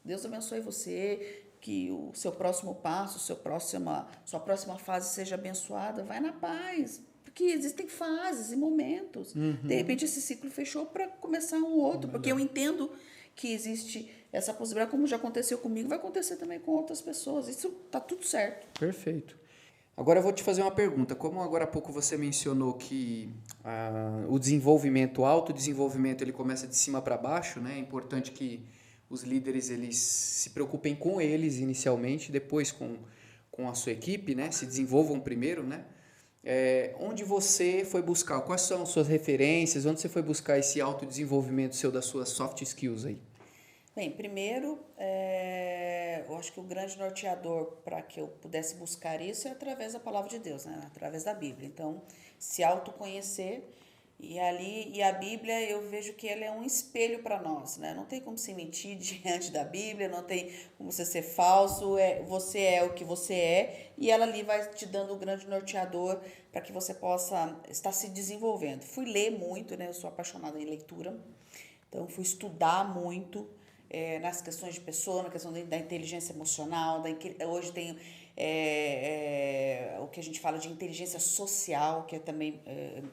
Deus abençoe você, que o seu próximo passo, sua próxima fase seja abençoada, vai na paz. Porque existem fases e momentos. De repente, esse ciclo fechou para começar um outro, porque eu entendo que existe essa possibilidade, como já aconteceu comigo, vai acontecer também com outras pessoas. Isso tá tudo certo. Perfeito. Agora eu vou te fazer uma pergunta. Como agora há pouco você mencionou que o desenvolvimento, o autodesenvolvimento, ele começa de cima para baixo, né? É importante que os líderes eles se preocupem com eles inicialmente, depois com a sua equipe, né? Se desenvolvam primeiro, né? Onde você foi buscar? Quais são as suas referências? Onde você foi buscar esse autodesenvolvimento seu das suas soft skills aí? Bem, primeiro, eu acho que o grande norteador para que eu pudesse buscar isso é através da palavra de Deus, né? Através da Bíblia. Então, se autoconhecer e a Bíblia eu vejo que ela é um espelho para nós, né? Não tem como se mentir diante da Bíblia, não tem como você ser falso, você é o que você é e ela ali vai te dando o grande norteador para que você possa estar se desenvolvendo. Fui ler muito, né? Eu sou apaixonada em leitura, então fui estudar muito nas questões de pessoa, na questão da inteligência emocional, hoje tem o que a gente fala de inteligência social, que é também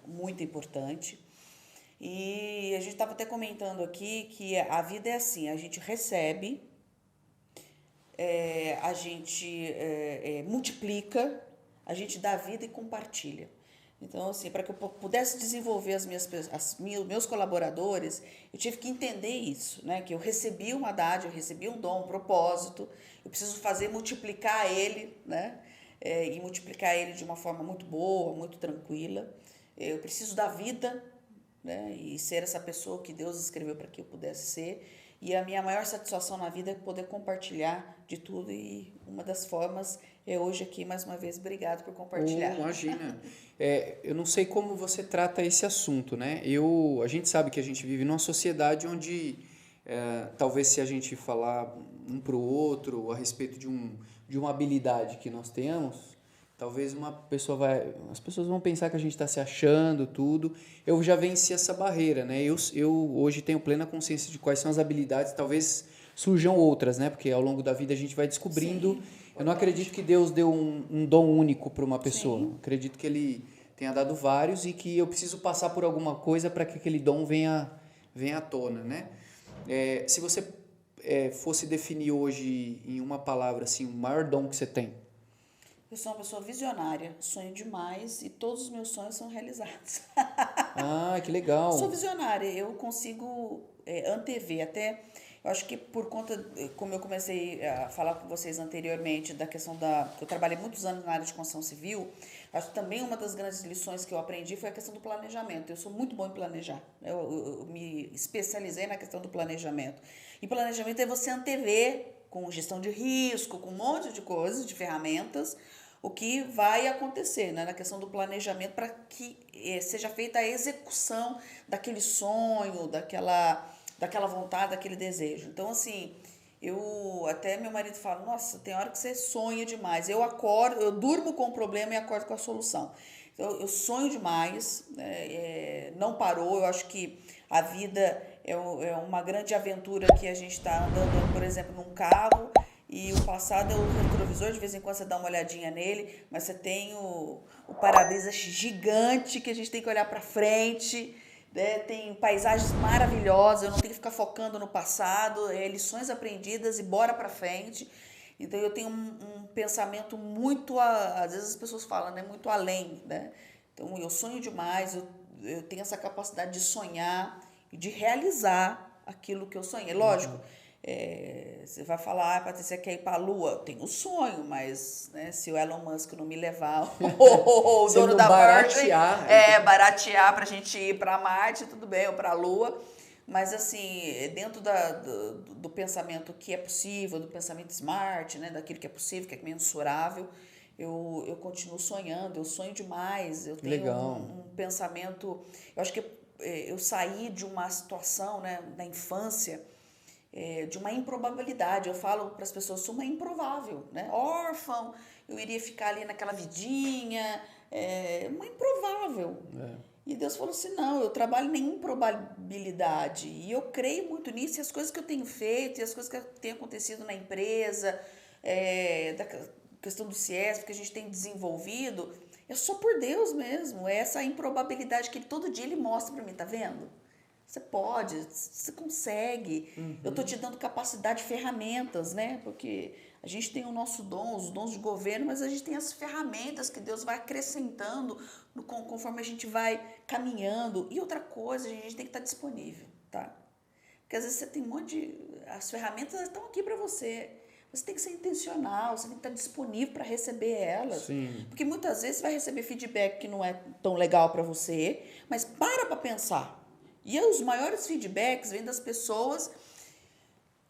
muito importante. E a gente estava até comentando aqui que a vida é assim, a gente recebe, a gente multiplica, a gente dá vida e compartilha. Então, assim, para que eu pudesse desenvolver meus colaboradores, eu tive que entender isso, né? Que eu recebi uma dádiva, eu recebi um dom, um propósito, eu preciso multiplicar ele, né? E multiplicar ele de uma forma muito boa, muito tranquila. Eu preciso da vida, né? E ser essa pessoa que Deus escreveu para que eu pudesse ser. E a minha maior satisfação na vida é poder compartilhar de tudo e uma das formas é hoje aqui, mais uma vez, obrigado por compartilhar. Imagina. Eu não sei como você trata esse assunto, né? A gente sabe que a gente vive numa sociedade onde talvez se a gente falar um para o outro a respeito de uma habilidade que nós temos, talvez as pessoas vão pensar que a gente está se achando, tudo. Eu já venci essa barreira, né? Eu hoje tenho plena consciência de quais são as habilidades, talvez surjam outras, né? Porque ao longo da vida a gente vai descobrindo. Sim, eu não acredito que Deus deu um dom único para uma pessoa. Sim. Acredito que Ele tenha dado vários e que eu preciso passar por alguma coisa para que aquele dom venha à tona, né? Se você fosse definir hoje em uma palavra assim, o maior dom que você tem. Eu sou uma pessoa visionária, sonho demais e todos os meus sonhos são realizados. Ah, que legal. Sou visionária, eu consigo antever até. Eu acho que por conta, como eu comecei a falar com vocês anteriormente, da questão eu trabalhei muitos anos na área de construção civil, acho que também uma das grandes lições que eu aprendi foi a questão do planejamento. Eu sou muito bom em planejar, eu me especializei na questão do planejamento. E planejamento é você antever, com gestão de risco, com um monte de coisas, de ferramentas, o que vai acontecer, né, na questão do planejamento para que seja feita a execução daquele sonho, daquela vontade, daquele desejo. Então, assim, até meu marido fala, nossa, tem hora que você sonha demais. Eu durmo com o problema e acordo com a solução. Então, eu sonho demais, não parou. Eu acho que a vida é uma grande aventura que a gente está andando, por exemplo, num carro e o passado é o retrovisor, de vez em quando você dá uma olhadinha nele, mas você tem o para-brisa gigante que a gente tem que olhar para frente. Tem paisagens maravilhosas, eu não tenho que ficar focando no passado, lições aprendidas e bora pra frente. Então eu tenho um pensamento muito, às vezes as pessoas falam, né, muito além, né? Então eu sonho demais, eu tenho essa capacidade de sonhar e de realizar aquilo que eu sonhei. Lógico, você vai falar, Patrícia, quer ir para a Lua? Eu tenho um sonho, mas né, se o Elon Musk não me levar, o dono da Virgin, baratear para a gente ir para Marte, tudo bem, ou para a Lua. Mas, assim, dentro do pensamento que é possível, do pensamento smart, né, daquilo que é possível, que é mensurável, eu continuo sonhando, eu sonho demais, eu tenho Legal. um pensamento... Eu acho que eu saí de uma situação, né, na infância, de uma improbabilidade. Eu falo para as pessoas, sou uma improvável, né? Órfão, eu iria ficar ali naquela vidinha, uma improvável. E Deus falou assim, não, eu trabalho em improbabilidade. E eu creio muito nisso, e as coisas que eu tenho feito, e as coisas que têm acontecido na empresa, da questão do CIESP que a gente tem desenvolvido, é só por Deus mesmo. É essa improbabilidade que todo dia Ele mostra para mim, tá vendo? Você pode, você consegue. Eu estou te dando capacidade, ferramentas, né? Porque a gente tem o nosso dom, os dons de governo, mas a gente tem as ferramentas que Deus vai acrescentando conforme a gente vai caminhando. E outra coisa, a gente tem que estar disponível, tá? Porque às vezes você tem um monte de... As ferramentas estão aqui para você. Você tem que ser intencional, você tem que estar disponível para receber elas. Sim. Porque muitas vezes você vai receber feedback que não é tão legal para você, mas para pensar. E os maiores feedbacks vêm das pessoas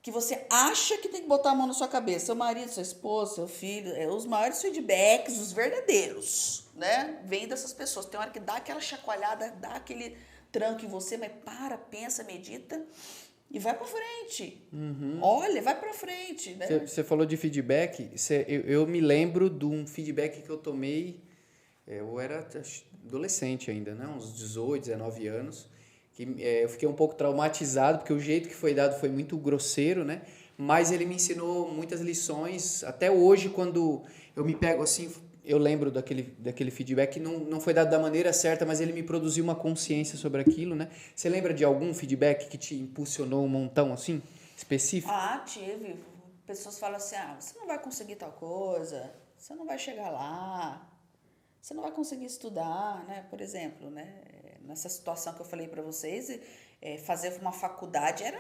que você acha que tem que botar a mão na sua cabeça. Seu marido, sua esposa, seu filho. Os maiores feedbacks, os verdadeiros, né? Vêm dessas pessoas. Tem hora que dá aquela chacoalhada, dá aquele tranco em você, mas pensa, medita e vai para frente. Olha, vai para frente, né? Você falou de feedback, eu me lembro de um feedback que eu tomei, eu era adolescente ainda, né? Uns 18, 19 anos, que eu fiquei um pouco traumatizado, porque o jeito que foi dado foi muito grosseiro, né? Mas ele me ensinou muitas lições. Até hoje, quando eu me pego assim, eu lembro daquele feedback que não foi dado da maneira certa, mas ele me produziu uma consciência sobre aquilo, né? Você lembra de algum feedback que te impulsionou um montão assim, específico? Tive. Pessoas falam assim, você não vai conseguir tal coisa, você não vai chegar lá, você não vai conseguir estudar, né? Por exemplo, né? Nessa situação que eu falei para vocês, fazer uma faculdade era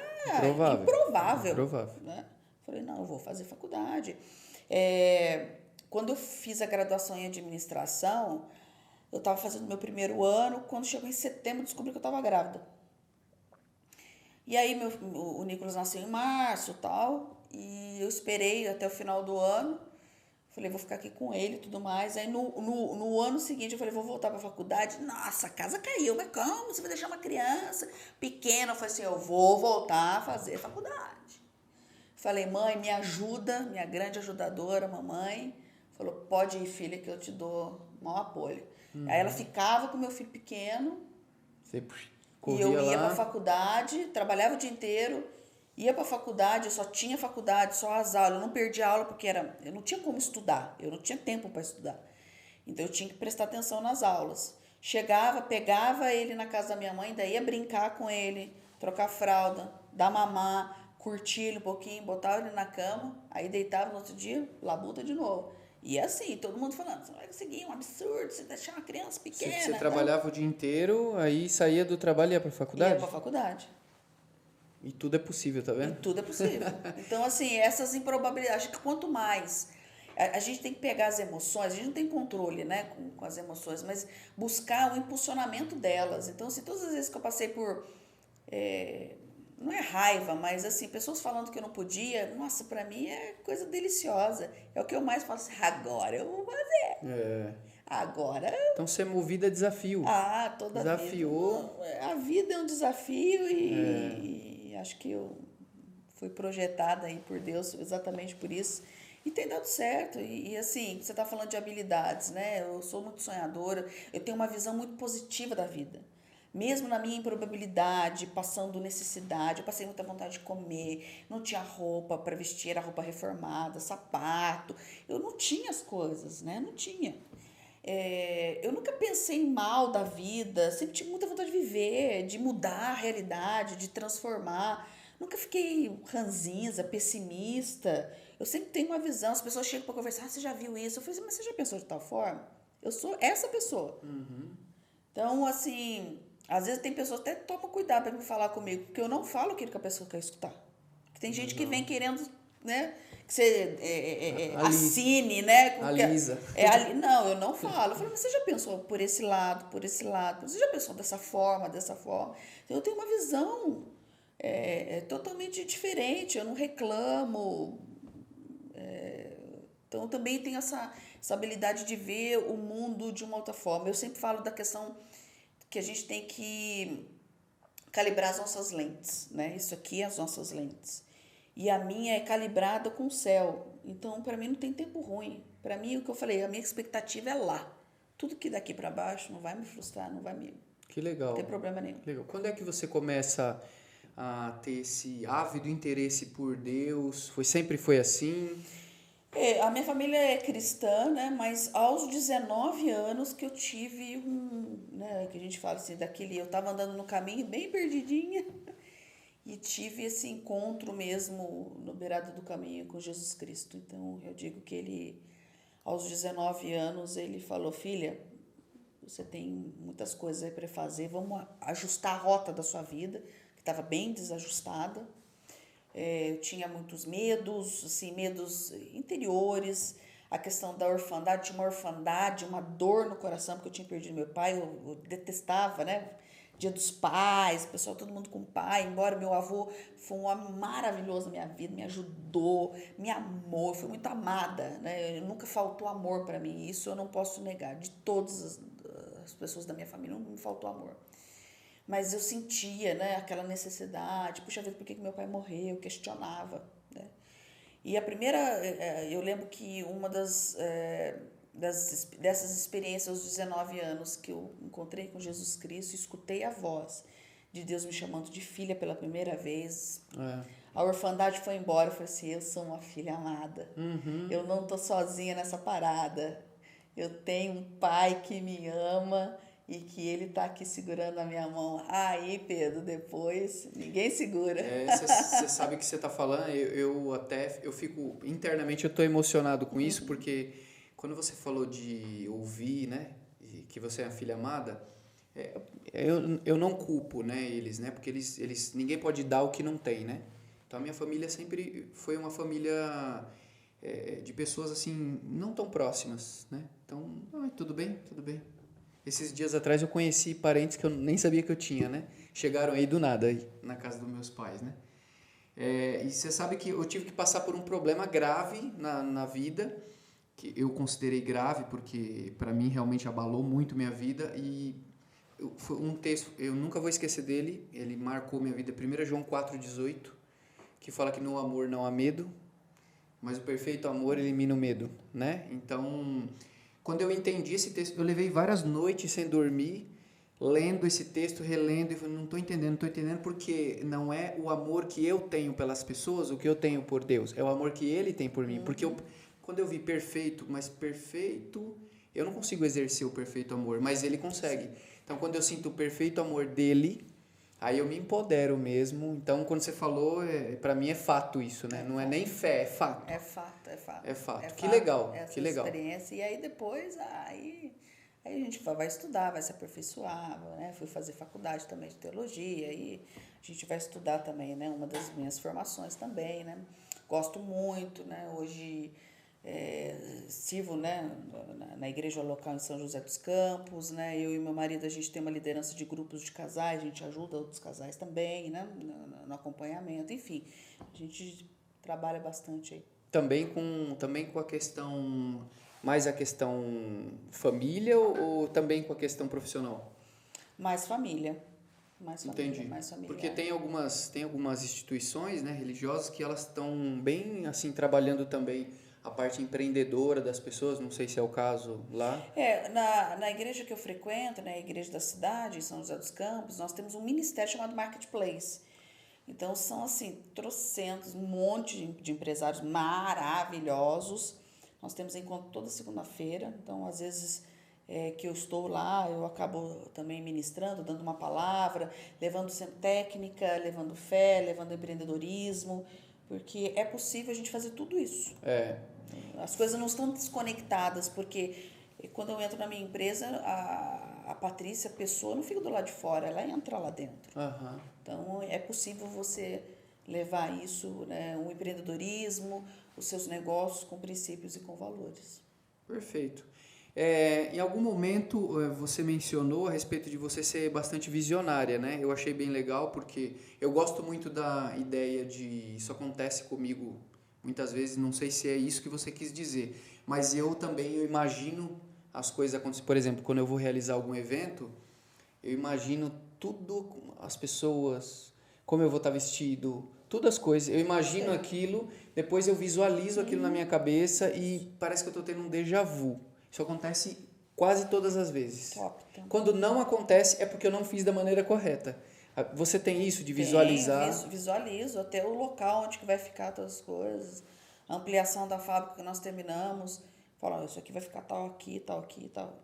improvável. Né? Falei, não, eu vou fazer faculdade. Quando eu fiz a graduação em administração, eu estava fazendo meu primeiro ano, quando chegou em setembro, descobri que eu estava grávida. E aí o Nicolas nasceu em março e tal, e eu esperei até o final do ano. Falei, vou ficar aqui com ele e tudo mais. Aí no ano seguinte eu falei, vou voltar para a faculdade. Nossa, a casa caiu. Mas como? Você vai deixar uma criança pequena? Eu falei assim, eu vou voltar a fazer faculdade. Falei, mãe, me ajuda, minha grande ajudadora, mamãe. Falou, pode ir, filha, que eu te dou um apoio. Aí ela ficava com meu filho pequeno. Você e eu ia para a faculdade, trabalhava o dia inteiro. Ia para a faculdade, eu só tinha faculdade, só as aulas. Eu não perdia aula porque eu não tinha como estudar. Eu não tinha tempo para estudar. Então, eu tinha que prestar atenção nas aulas. Chegava, pegava ele na casa da minha mãe, daí ia brincar com ele, trocar fralda, dar mamar, curtir ele um pouquinho, botava ele na cama, aí deitava no outro dia, labuta de novo. E assim, todo mundo falando, você não vai conseguir, é um absurdo, você deixar uma criança pequena. Você trabalhava o dia inteiro, aí saía do trabalho e ia para a faculdade? Ia para a faculdade. E tudo é possível, tá vendo? E tudo é possível. Então, assim, essas improbabilidades, acho que quanto mais a gente tem que pegar as emoções, a gente não tem controle, né, com as emoções, mas buscar o impulsionamento delas. Então, assim, todas as vezes que eu passei por, não é raiva, mas assim, pessoas falando que eu não podia, nossa, pra mim é coisa deliciosa. É o que eu mais falo assim, agora eu vou fazer. Agora... Então, ser movida é desafio. Toda Desafiou. vida. A vida é um desafio e acho que eu fui projetada aí por Deus exatamente por isso. E tem dado certo. E assim, você está falando de habilidades, né? Eu sou muito sonhadora, eu tenho uma visão muito positiva da vida. Mesmo na minha improbabilidade, passando necessidade, eu passei muita vontade de comer, não tinha roupa para vestir, era roupa reformada, sapato. Eu não tinha as coisas, né? Não tinha. Eu nunca pensei mal da vida, sempre tive muita vontade de viver, de mudar a realidade, de transformar. Nunca fiquei ranzinza, pessimista. Eu sempre tenho uma visão, as pessoas chegam para conversar, você já viu isso? Eu falei, mas você já pensou de tal forma? Eu sou essa pessoa. Então, assim, às vezes tem pessoas que até tomam cuidado para me falar comigo, porque eu não falo aquilo que a pessoa quer escutar. Tem gente que vem querendo, né, que você assine, né? Alisa. Não, eu não falo. Eu falo, mas você já pensou por esse lado, por esse lado? Você já pensou dessa forma, dessa forma? Eu tenho uma visão totalmente diferente, eu não reclamo. Então, eu também tenho essa essa habilidade de ver o mundo de uma outra forma. Eu sempre falo da questão que a gente tem que calibrar as nossas lentes, né? Isso aqui é as nossas lentes. E a minha é calibrada com o céu. Então, para mim, não tem tempo ruim. Para mim, o que eu falei, a minha expectativa é lá. Tudo que daqui para baixo não vai me frustrar, não vai me... Que legal. Não tem problema nenhum. Que legal. Quando é que você começa a ter esse ávido interesse por Deus? Sempre foi assim? A minha família é cristã, né? Mas aos 19 anos que eu tive né? Que a gente fala assim, eu estava andando no caminho bem perdidinha e tive esse encontro mesmo no beirado do caminho com Jesus Cristo. Então, eu digo que ele, aos 19 anos, ele falou, filha, você tem muitas coisas aí para fazer, vamos ajustar a rota da sua vida, que estava bem desajustada. Eu tinha muitos medos, assim, medos interiores, a questão da orfandade, tinha uma orfandade, uma dor no coração, porque eu tinha perdido meu pai, eu detestava, né? Dia dos Pais, pessoal, todo mundo com pai, embora meu avô foi um homem maravilhoso na minha vida, me ajudou, me amou, eu fui muito amada, né? Nunca faltou amor para mim, isso eu não posso negar, de todas as pessoas da minha família, não me faltou amor. Mas eu sentia, né, aquela necessidade, puxa vida, por que meu pai morreu? Eu questionava, né? E a primeira, eu lembro que uma dessas experiências aos 19 anos que eu encontrei com Jesus Cristo, escutei a voz de Deus me chamando de filha pela primeira vez. A orfandade foi embora, eu falei assim, eu sou uma filha amada, eu não estou sozinha nessa parada, eu tenho um pai que me ama e que ele está aqui segurando a minha mão. Aí, Pedro, depois ninguém segura. Você sabe o que você está falando, eu fico, internamente eu estou emocionado com isso, porque quando você falou de ouvir, né, que você é a filha amada, eu não culpo, né, eles, né, porque eles ninguém pode dar o que não tem, né. Então a minha família sempre foi uma família de pessoas assim não tão próximas, né. Então, tudo bem. Esses dias atrás eu conheci parentes que eu nem sabia que eu tinha, né? Chegaram aí do nada, aí, na casa dos meus pais, né? E você sabe que eu tive que passar por um problema grave na vida, que eu considerei grave porque para mim realmente abalou muito minha vida, e foi um texto, eu nunca vou esquecer dele, ele marcou minha vida, 1 João 4,18, que fala que no amor não há medo, mas o perfeito amor elimina o medo, né? Então, quando eu entendi esse texto, eu levei várias noites sem dormir, lendo esse texto, relendo, e falei, não estou entendendo, porque não é o amor que eu tenho pelas pessoas, o que eu tenho por Deus, é o amor que Ele tem por mim. Porque quando eu vi perfeito, eu não consigo exercer o perfeito amor, mas Ele consegue. Então, quando eu sinto o perfeito amor dEle, aí eu me empodero mesmo. Então, quando você falou, para mim é fato isso, né? Não é nem fé, é fato. É fato. É fato. Que legal, essa que legal. Experiência. E aí depois, aí a gente vai estudar, vai se aperfeiçoar, né? Fui fazer faculdade também de teologia, e a gente vai estudar também, né? Uma das minhas formações também, né? Gosto muito, né? Hoje sirvo, né? Na igreja local em São José dos Campos, né? Eu e meu marido, a gente tem uma liderança de grupos de casais, a gente ajuda outros casais também, né? No acompanhamento, enfim, a gente trabalha bastante aí. Também com a questão, mais a questão família ou também com a questão profissional? Mais família. Entendi. Mais família. Porque tem algumas instituições, né, religiosas que elas estão bem assim trabalhando também a parte empreendedora das pessoas, não sei se é o caso lá. Na igreja que eu frequento, na igreja da cidade, em São José dos Campos, nós temos um ministério chamado Marketplace. Então, são assim, trocentos, um monte de empresários maravilhosos. Nós temos encontro toda segunda-feira. Então, às vezes que eu estou lá, eu acabo também ministrando, dando uma palavra, levando sempre técnica, levando fé, levando empreendedorismo, porque é possível a gente fazer tudo isso. As coisas não estão desconectadas, porque quando eu entro na minha empresa, a Patrícia, a pessoa, não fica do lado de fora, ela entra lá dentro. Então, é possível você levar isso, né, o empreendedorismo, os seus negócios com princípios e com valores. Perfeito. Em algum momento você mencionou a respeito de você ser bastante visionária, né? Eu achei bem legal porque eu gosto muito da ideia de isso acontece comigo Muitas vezes, não sei se é isso que você quis dizer, mas eu imagino as coisas acontecerem. Por exemplo, quando eu vou realizar algum evento, eu imagino tudo, as pessoas, como eu vou estar vestido, todas as coisas. Eu imagino aquilo, depois eu visualizo aquilo na minha cabeça e parece que eu estou tendo um déjà vu. Isso acontece quase todas as vezes. Top, então. Quando não acontece, é porque eu não fiz da maneira correta. Você tem isso de visualizar? Visualizo até o local onde que vai ficar todas as coisas, a ampliação da fábrica que nós terminamos. Falo, isso aqui vai ficar tal aqui, tal aqui, tal.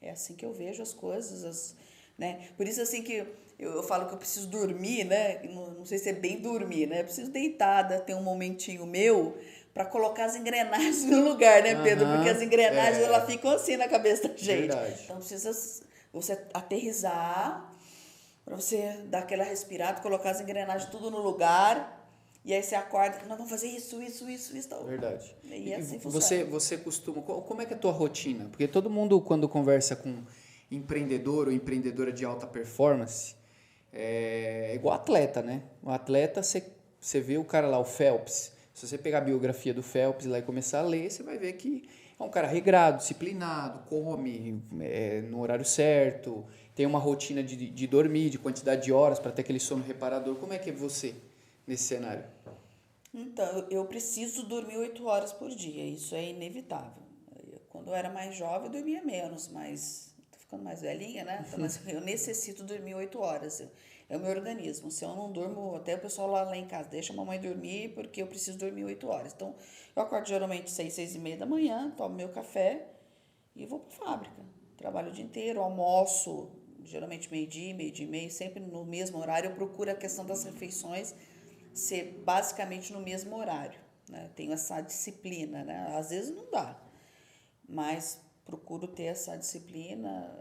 É assim que eu vejo as coisas, né? Por isso, assim, que eu falo que eu preciso dormir, né? Não sei se é bem dormir, né? Eu preciso deitada, ter um momentinho meu para colocar as engrenagens no lugar, né, Pedro? Porque as engrenagens, elas ficam assim na cabeça da gente. Verdade. Então, precisa você aterrissar, para você dar aquela respirada, colocar as engrenagens tudo no lugar. E aí você acorda, nós vamos fazer isso. Tal. Verdade. E assim funciona. Você costuma... Como é que é a tua rotina? Porque todo mundo, quando conversa com empreendedor ou empreendedora de alta performance, é igual atleta, né? O atleta, você vê o cara lá, o Phelps. Se você pegar a biografia do Phelps lá e começar a ler, você vai ver que é um cara regrado, disciplinado, come no horário certo, tem uma rotina de dormir, de quantidade de horas para ter aquele sono reparador. Como é que é você nesse cenário? Então, eu preciso dormir 8 horas por dia, isso é inevitável. Quando eu era mais jovem, eu dormia menos, mas tô ficando mais velhinha, né? Então, mas eu necessito dormir 8 horas. É o meu organismo. Se eu não durmo, até o pessoal lá em casa, deixa a mamãe dormir, porque eu preciso dormir 8 horas. Então, eu acordo geralmente 6h30 da manhã, tomo meu café e vou para a fábrica. Trabalho o dia inteiro, almoço, geralmente meio-dia e meio, sempre no mesmo horário. Eu procuro a questão das refeições ser basicamente no mesmo horário, né? Tenho essa disciplina, né? Às vezes não dá, mas procuro ter essa disciplina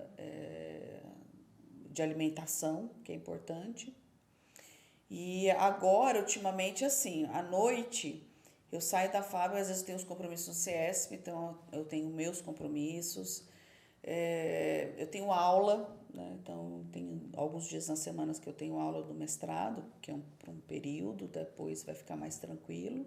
de alimentação, que é importante. E agora, ultimamente, assim, à noite, eu saio da fábrica, às vezes eu tenho os compromissos no CESP, então eu tenho meus compromissos, eu tenho aula, né? Então tem alguns dias na semana que eu tenho aula do mestrado, que é por um período, depois vai ficar mais tranquilo.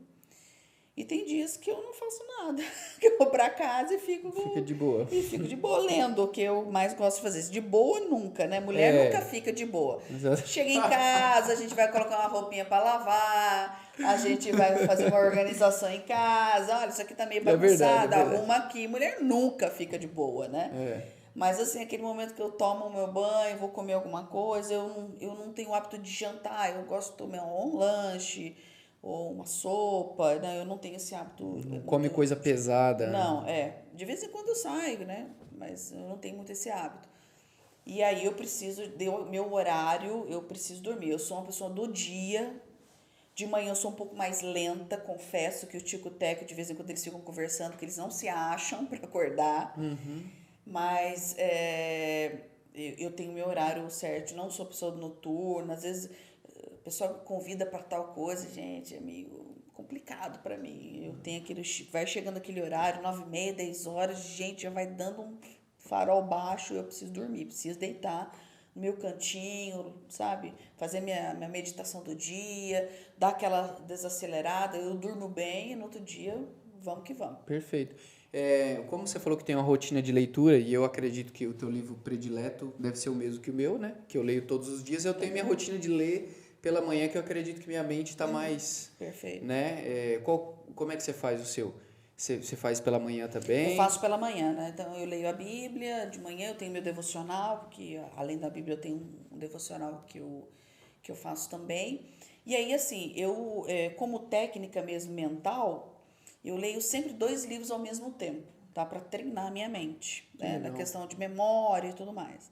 E tem dias que eu não faço nada, que eu vou para casa e fico de boa. E fico de boa lendo, o que eu mais gosto de fazer. De boa nunca, né? Mulher nunca fica de boa. Exato. Chega em casa, a gente vai colocar uma roupinha para lavar, a gente vai fazer uma organização em casa. Olha, isso aqui tá meio bagunçado, arruma aqui. Mulher nunca fica de boa, né? Mas assim, aquele momento que eu tomo o meu banho, vou comer alguma coisa, eu não tenho o hábito de jantar, eu gosto de tomar um lanche ou uma sopa, né? Eu não tenho esse hábito. Não come coisa pesada. Não, de vez em quando eu saio, né? Mas eu não tenho muito esse hábito. E aí eu preciso, meu horário, eu preciso dormir. Eu sou uma pessoa do dia. De manhã eu sou um pouco mais lenta, confesso que o Tico Teco, de vez em quando eles ficam conversando, que eles não se acham para acordar. Mas eu tenho meu horário certo, não sou pessoa noturna. Às vezes o pessoal me convida para tal coisa, gente, é meio complicado para mim. Eu tenho vai chegando aquele horário, 9h30, 10 horas, gente, já vai dando um farol baixo, eu preciso dormir, preciso deitar no meu cantinho, sabe? Fazer minha meditação do dia, dar aquela desacelerada, eu durmo bem e no outro dia, vamos que vamos. Perfeito. Como você falou que tem uma rotina de leitura, e eu acredito que o teu livro predileto deve ser o mesmo que o meu, né? Que eu leio todos os dias, eu tenho minha rotina de ler pela manhã, que eu acredito que minha mente está mais... Perfeito. Né? Como é que você faz o seu? Você faz pela manhã também? Eu faço pela manhã, né? Então, eu leio a Bíblia, de manhã eu tenho meu devocional, porque além da Bíblia eu tenho um devocional que eu faço também. E aí, assim, eu, como técnica mesmo mental, eu leio sempre 2 livros ao mesmo tempo, tá? Para treinar a minha mente, né? Na questão de memória e tudo mais.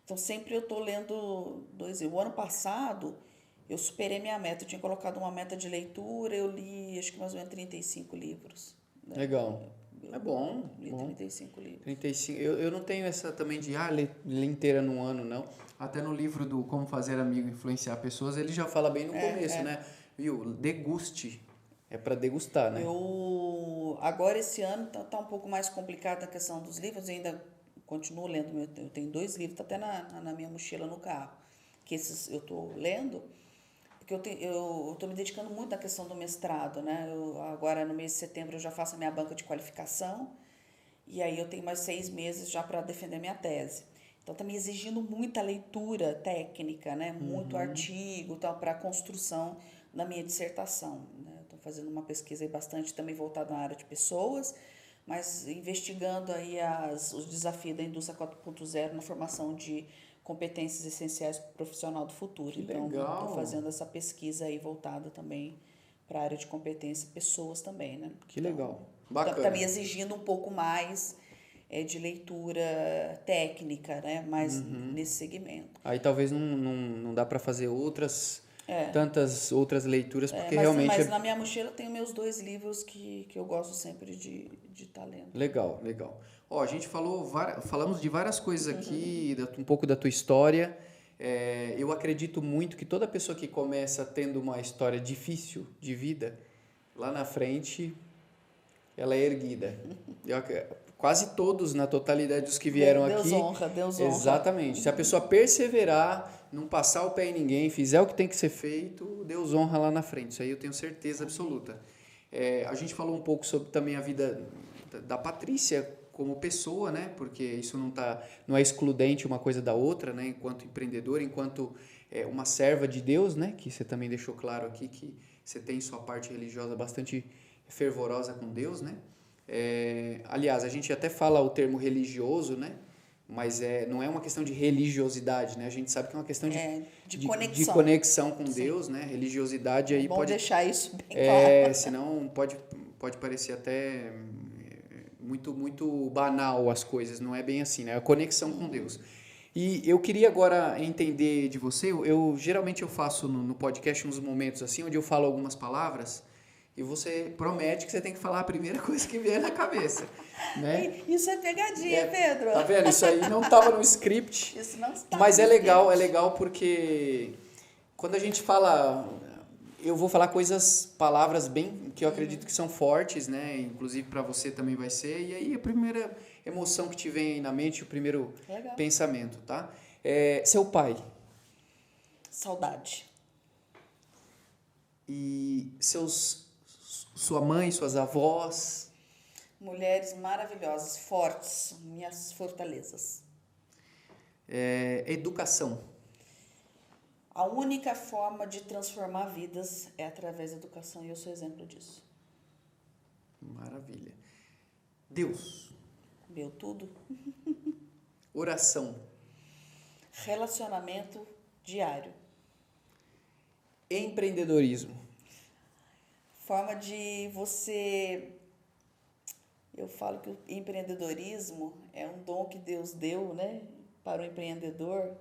Então, sempre eu tô lendo 2 livros. O ano passado, eu superei minha meta. Eu tinha colocado uma meta de leitura, eu li, acho que mais ou menos 35 livros. Né? Legal. É bom. Li 35 livros. 35. Eu não tenho essa também de ler inteira num ano, não. Até no livro do Como Fazer Amigo Influenciar Pessoas, ele já fala bem no começo, né? Viu? Deguste. É para degustar, né? Agora, esse ano, tá um pouco mais complicado a questão dos livros. Eu ainda continuo lendo. Eu tenho 2 livros, tá até na minha mochila no carro. Que esses eu tô lendo. Porque porque eu estou me dedicando muito à questão do mestrado, né? Agora, no mês de setembro, eu já faço a minha banca de qualificação, e aí eu tenho mais 6 meses já para defender minha tese. Então, está me exigindo muita leitura técnica, né? Muito artigo para a construção da minha dissertação, né? Estou fazendo uma pesquisa aí bastante também voltada na área de pessoas, mas investigando aí os desafios da indústria 4.0 na formação de competências essenciais para o profissional do futuro. Que então, legal. estou fazendo essa pesquisa aí voltada também para a área de competência e pessoas também, né? Que legal. Então, Bacana. está me exigindo um pouco mais de leitura técnica, né? Mais nesse segmento. Aí talvez não dá para fazer tantas outras leituras, porque realmente... Mas na minha mochila eu tenho meus 2 livros que eu gosto sempre de estar lendo. Legal, legal. Ó, a gente falamos de várias coisas aqui, um pouco da tua história. Eu acredito muito que toda pessoa que começa tendo uma história difícil de vida, lá na frente, ela é erguida. Quase todos, na totalidade dos que vieram aqui... Deus honra. Exatamente. Se a pessoa perseverar, não passar o pé em ninguém, fizer o que tem que ser feito, Deus honra lá na frente. Isso aí eu tenho certeza absoluta. A gente falou um pouco sobre também a vida da Patrícia como pessoa, né? Porque isso não é excludente uma coisa da outra, né? Enquanto empreendedora, enquanto uma serva de Deus, né? Que você também deixou claro aqui que você tem sua parte religiosa bastante fervorosa com Deus, né? Aliás, a gente até fala o termo religioso, né? Mas não é uma questão de religiosidade, né? A gente sabe que é uma questão de conexão com Deus, né? Religiosidade aí pode deixar isso bem claro. Senão pode parecer até muito, muito banal as coisas, não é bem assim, né? A conexão com Deus. E eu queria agora entender de você, geralmente eu faço no podcast uns momentos assim, onde eu falo algumas palavras e você promete que você tem que falar a primeira coisa que vier na cabeça, né? Isso é pegadinha, Pedro. Tá vendo? Isso aí não estava no script. Isso não está mas no é legal porque quando a gente fala, eu vou falar palavras bem que eu acredito que são fortes, né? Inclusive para você também vai ser. E aí a primeira emoção que te vem aí na mente, o primeiro pensamento, tá? Seu pai. Saudade. E sua mãe, suas avós. Mulheres maravilhosas, fortes, minhas fortalezas. Educação. A única forma de transformar vidas é através da educação e eu sou exemplo disso. Maravilha. Deus. Meu tudo. Oração. Relacionamento diário. Empreendedorismo. Forma de você... Eu falo que o empreendedorismo é um dom que Deus deu, né, para o empreendedor,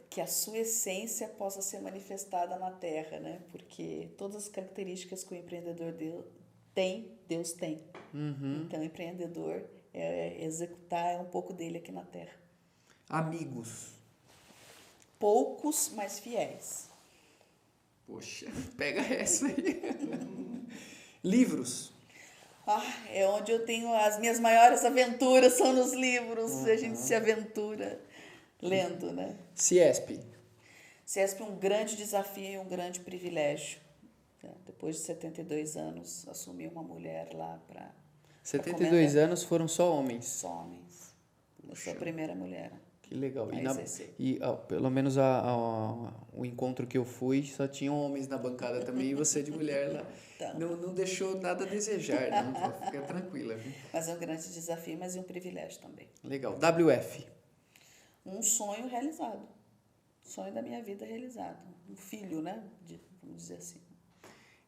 que a sua essência possa ser manifestada na Terra, né? Porque todas as características que o empreendedor tem, Deus tem. Então, o empreendedor executar um pouco dele aqui na Terra. Amigos. Poucos, mas fiéis. Poxa, pega essa aí. Livros. É onde eu tenho as minhas maiores aventuras, são nos livros. A gente se aventura lendo, né? CIESP. CIESP é um grande desafio e um grande privilégio. Depois de 72 anos, assumi uma mulher lá para... 72 anos foram só homens? Só homens. Eu sou a primeira mulher. Que legal. E pelo menos o encontro que eu fui, só tinham homens na bancada também e você de mulher lá. Então. Não deixou nada a desejar, não. Fica tranquila. Viu? Mas é um grande desafio, mas é um privilégio também. Legal. WF. Um sonho realizado. Sonho da minha vida realizado. Um filho, né? Vamos dizer assim.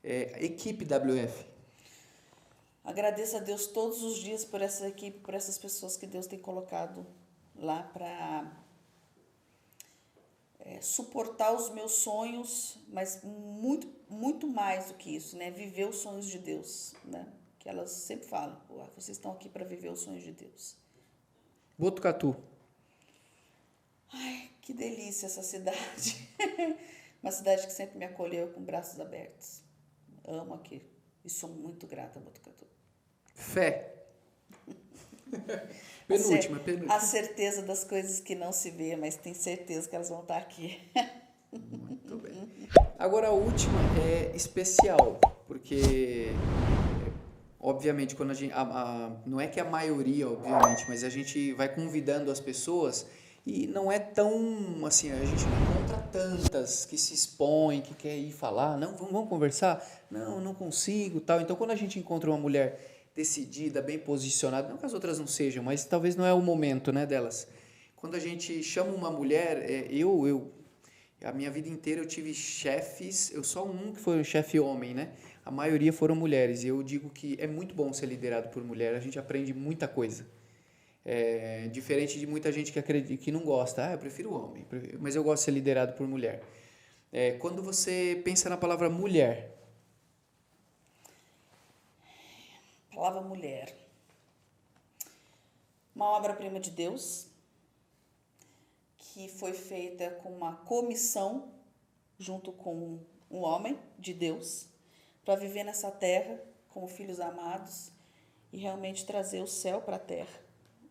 Equipe WF. Agradeço a Deus todos os dias por essa equipe, por essas pessoas que Deus tem colocado lá para suportar os meus sonhos, mas muito, muito mais do que isso, né? Viver os sonhos de Deus, né? Que elas sempre falam, vocês estão aqui para viver os sonhos de Deus. Botucatu. Ai, que delícia essa cidade. Uma cidade que sempre me acolheu com braços abertos. Amo aqui e sou muito grata a Botucatu. Fé. Penúltima. A certeza das coisas que não se vê, mas tem certeza que elas vão estar aqui. Muito bem. Agora a última é especial, porque obviamente quando a gente, não é que a maioria, obviamente, mas a gente vai convidando as pessoas e não é tão assim, a gente não encontra tantas que se expõem, que quer ir falar, não, vamos conversar? Não consigo, tal. Então quando a gente encontra uma mulher decidida, bem posicionada, não que as outras não sejam, mas talvez não é o momento, né, delas. Quando a gente chama uma mulher, a minha vida inteira eu tive chefes, eu só um que foi um chefe homem, né? A maioria foram mulheres. E eu digo que é muito bom ser liderado por mulher, a gente aprende muita coisa. Diferente de muita gente que acredita, que não gosta. Eu prefiro homem, mas eu gosto de ser liderado por mulher. Quando você pensa na palavra mulher. Palavra mulher. Uma obra-prima de Deus, que foi feita com uma comissão junto com um homem de Deus para viver nessa terra como filhos amados e realmente trazer o céu para a terra.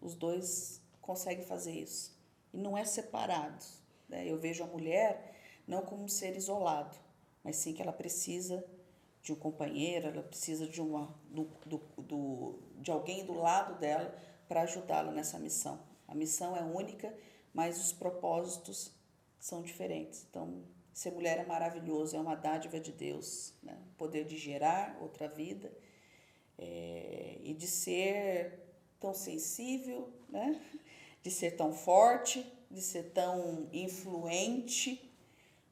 Os dois conseguem fazer isso. E não é separado, né? Eu vejo a mulher não como um ser isolado, mas sim que ela precisa de um companheiro, ela precisa de alguém do lado dela para ajudá-la nessa missão. A missão é única, mas os propósitos são diferentes. Então, ser mulher é maravilhoso, é uma dádiva de Deus, né? O poder de gerar outra vida e de ser tão sensível, né? De ser tão forte, de ser tão influente,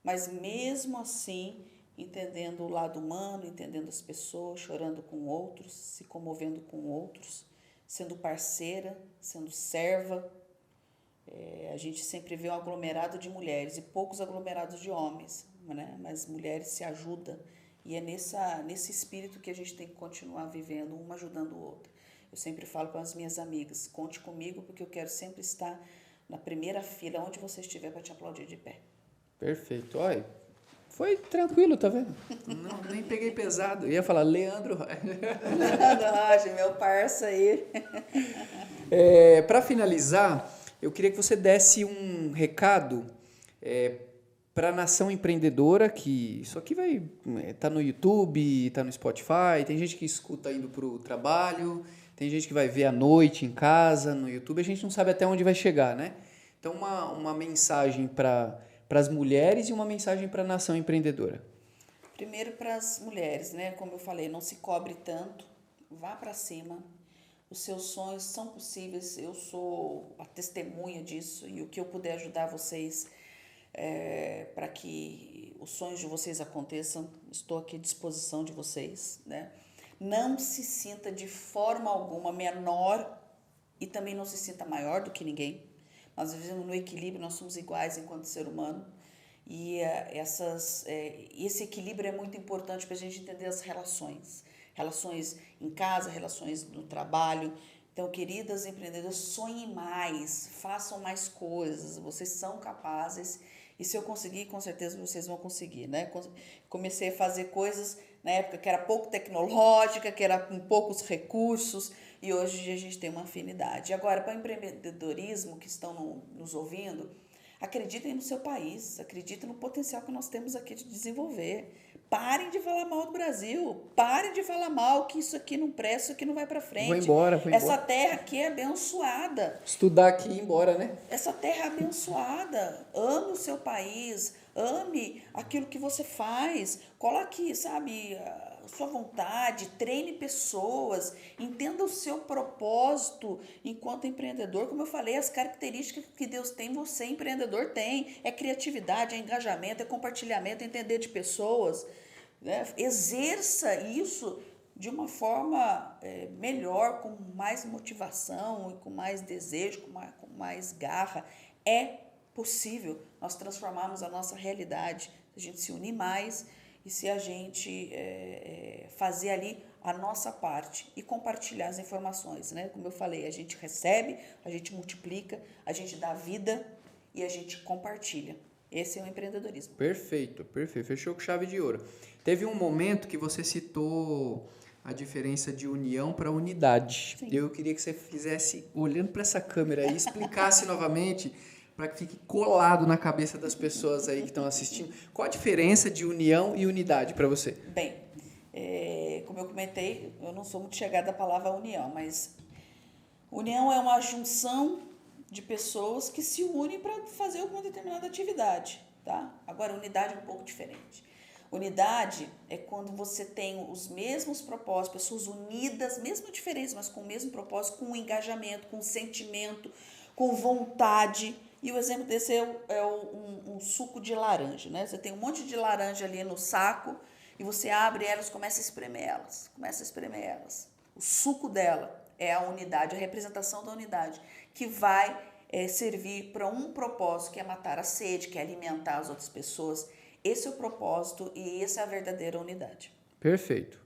mas mesmo assim entendendo o lado humano, entendendo as pessoas, chorando com outros, se comovendo com outros, sendo parceira, sendo serva. A gente sempre vê um aglomerado de mulheres e poucos aglomerados de homens, né? Mas mulheres se ajudam e é nesse espírito que a gente tem que continuar vivendo, uma ajudando o outro. Eu sempre falo para as minhas amigas, conte comigo porque eu quero sempre estar na primeira fila, onde você estiver, para te aplaudir de pé. Perfeito. Olha, foi tranquilo, tá vendo? Não, nem peguei pesado. Eu ia falar Leandro Roger, meu parça aí. Para finalizar, eu queria que você desse um recado para a nação empreendedora, que isso aqui vai tá no YouTube, tá no Spotify, tem gente que escuta indo para o trabalho, tem gente que vai ver à noite em casa, no YouTube, a gente não sabe até onde vai chegar, né? Então, uma mensagem para as mulheres e uma mensagem para a nação empreendedora. Primeiro para as mulheres, né? Como eu falei, não se cobre tanto, vá para cima. Os seus sonhos são possíveis, eu sou a testemunha disso e o que eu puder ajudar vocês para que os sonhos de vocês aconteçam, estou aqui à disposição de vocês, né? Não se sinta de forma alguma menor e também não se sinta maior do que ninguém. Nós vivemos no equilíbrio, nós somos iguais enquanto ser humano e esse equilíbrio é muito importante para a gente entender as relações em casa, relações no trabalho. Então, queridas empreendedoras, sonhem mais, façam mais coisas, vocês são capazes e se eu conseguir, com certeza vocês vão conseguir, né? Comecei a fazer coisas na época que era pouco tecnológica, que era com poucos recursos e hoje a gente tem uma afinidade. Agora, para o empreendedorismo que estão nos ouvindo, acreditem no seu país, acreditem no potencial que nós temos aqui de desenvolver. Parem de falar mal do Brasil, parem de falar mal que isso aqui não presta, isso aqui não vai para frente. Vou embora. Essa terra aqui é abençoada. Estudar aqui e ir embora, né? Essa terra é abençoada. Ame o seu país, ame aquilo que você faz. Coloque, sabe, a sua vontade, treine pessoas, entenda o seu propósito enquanto empreendedor. Como eu falei, as características que Deus tem, você empreendedor tem. É criatividade, é engajamento, é compartilhamento, é entender de pessoas. Né? Exerça isso de uma forma melhor, com mais motivação, com mais desejo, com mais garra. É possível nós transformarmos a nossa realidade, se a gente se unir mais e se a gente fazer ali a nossa parte e compartilhar as informações, né? Como eu falei, a gente recebe, a gente multiplica, a gente dá vida e a gente compartilha. Esse é o empreendedorismo. Perfeito. Fechou com chave de ouro. Teve um momento que você citou a diferença de união para unidade. Sim. Eu queria que você fizesse, olhando para essa câmera aí, explicasse novamente para que fique colado na cabeça das pessoas aí que estão assistindo. Qual a diferença de união e unidade para você? Bem, como eu comentei, eu não sou muito chegada à palavra união, mas união é uma junção de pessoas que se unem para fazer uma determinada atividade, tá? Agora, unidade é um pouco diferente. Unidade é quando você tem os mesmos propósitos, pessoas unidas, mesmo diferentes, mas com o mesmo propósito, com engajamento, com sentimento, com vontade. E o exemplo desse é um suco de laranja, né? Você tem um monte de laranja ali no saco e você abre elas e começa a espremer elas. O suco dela é a unidade, a representação da unidade, que vai servir para um propósito, que é matar a sede, que é alimentar as outras pessoas. Esse é o propósito e essa é a verdadeira unidade. Perfeito.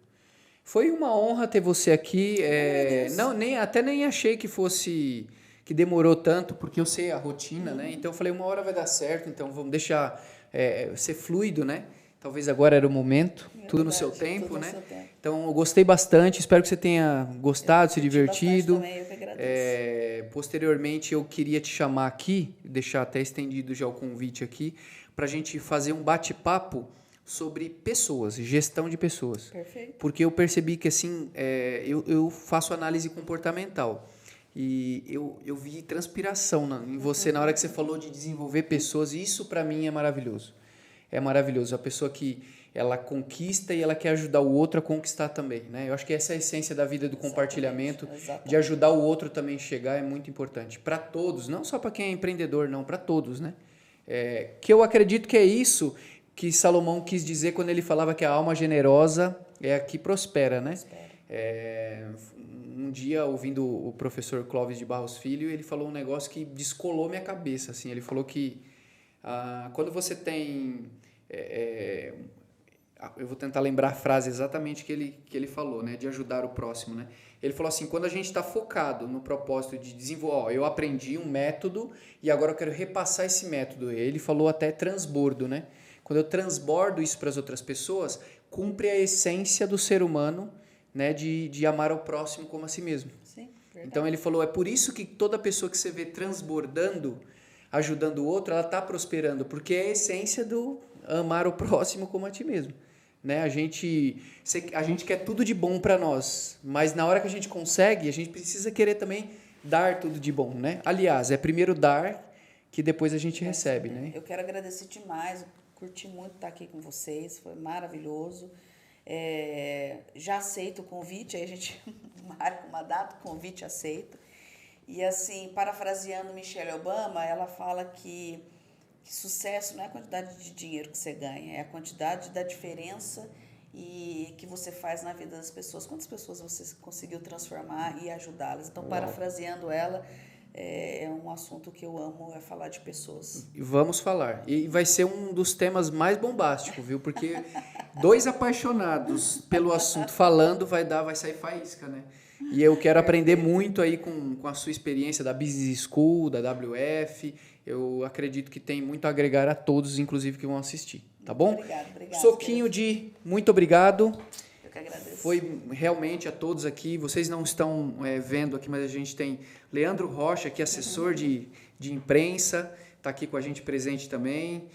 Foi uma honra ter você aqui. Até nem achei que demorou tanto, porque eu sei a rotina, né? Então eu falei, uma hora vai dar certo, então vamos deixar ser fluido, né? Talvez agora era o momento, tudo no seu tempo, né? Então eu gostei bastante, espero que você tenha gostado, se divertido. Também, eu que agradeço. Posteriormente eu queria te chamar aqui, deixar até estendido já o convite aqui, para a gente fazer um bate-papo sobre pessoas, gestão de pessoas. Perfeito. Porque eu percebi que assim, eu faço análise comportamental. E eu vi transpiração em você na hora que você falou de desenvolver pessoas, e isso para mim é maravilhoso. É maravilhoso. A pessoa que ela conquista e ela quer ajudar o outro a conquistar também, né? Eu acho que essa é a essência da vida do compartilhamento, Exatamente. de ajudar o outro também a chegar, é muito importante. Para todos, não só para quem é empreendedor, não, para todos, né? Que eu acredito que é isso que Salomão quis dizer quando ele falava que a alma generosa é a que prospera, né? Um dia, ouvindo o professor Clóvis de Barros Filho, ele falou um negócio que descolou minha cabeça, assim. Ele falou que quando você tem... eu vou tentar lembrar a frase exatamente que ele falou, né? De ajudar o próximo, né? Ele falou assim, quando a gente está focado no propósito de desenvolver... eu aprendi um método e agora eu quero repassar esse método. Ele falou até transbordo, né? Quando eu transbordo isso para as outras pessoas, cumpre a essência do ser humano, né, de amar ao próximo como a si mesmo. Sim, verdade. Então ele falou, é por isso que toda pessoa que você vê transbordando, ajudando o outro, ela está prosperando, porque é a essência do amar o próximo como a ti mesmo. Né? A gente quer tudo de bom para nós, mas na hora que a gente consegue, a gente precisa querer também dar tudo de bom. Né? Aliás, é primeiro dar que depois a gente recebe. Né? Eu quero agradecer demais, curti muito estar aqui com vocês, foi maravilhoso. Já aceito o convite, aí a gente marca uma data, o convite aceito. E assim, parafraseando Michelle Obama, ela fala que sucesso não é a quantidade de dinheiro que você ganha, é a quantidade da diferença que você faz na vida das pessoas. Quantas pessoas você conseguiu transformar e ajudá-las? Então, parafraseando ela, é um assunto que eu amo, é falar de pessoas. Vamos falar. E vai ser um dos temas mais bombásticos, viu? Porque dois apaixonados pelo assunto falando vai sair faísca, né? E eu quero aprender muito aí com a sua experiência da Business School, da WF. Eu acredito que tem muito a agregar a todos, inclusive, que vão assistir. Tá bom? Obrigada. Soquinho de muito obrigado. Eu que agradeço. Foi realmente a todos aqui. Vocês não estão vendo aqui, mas a gente tem Leandro Rocha, que é assessor de imprensa, está aqui com a gente presente também.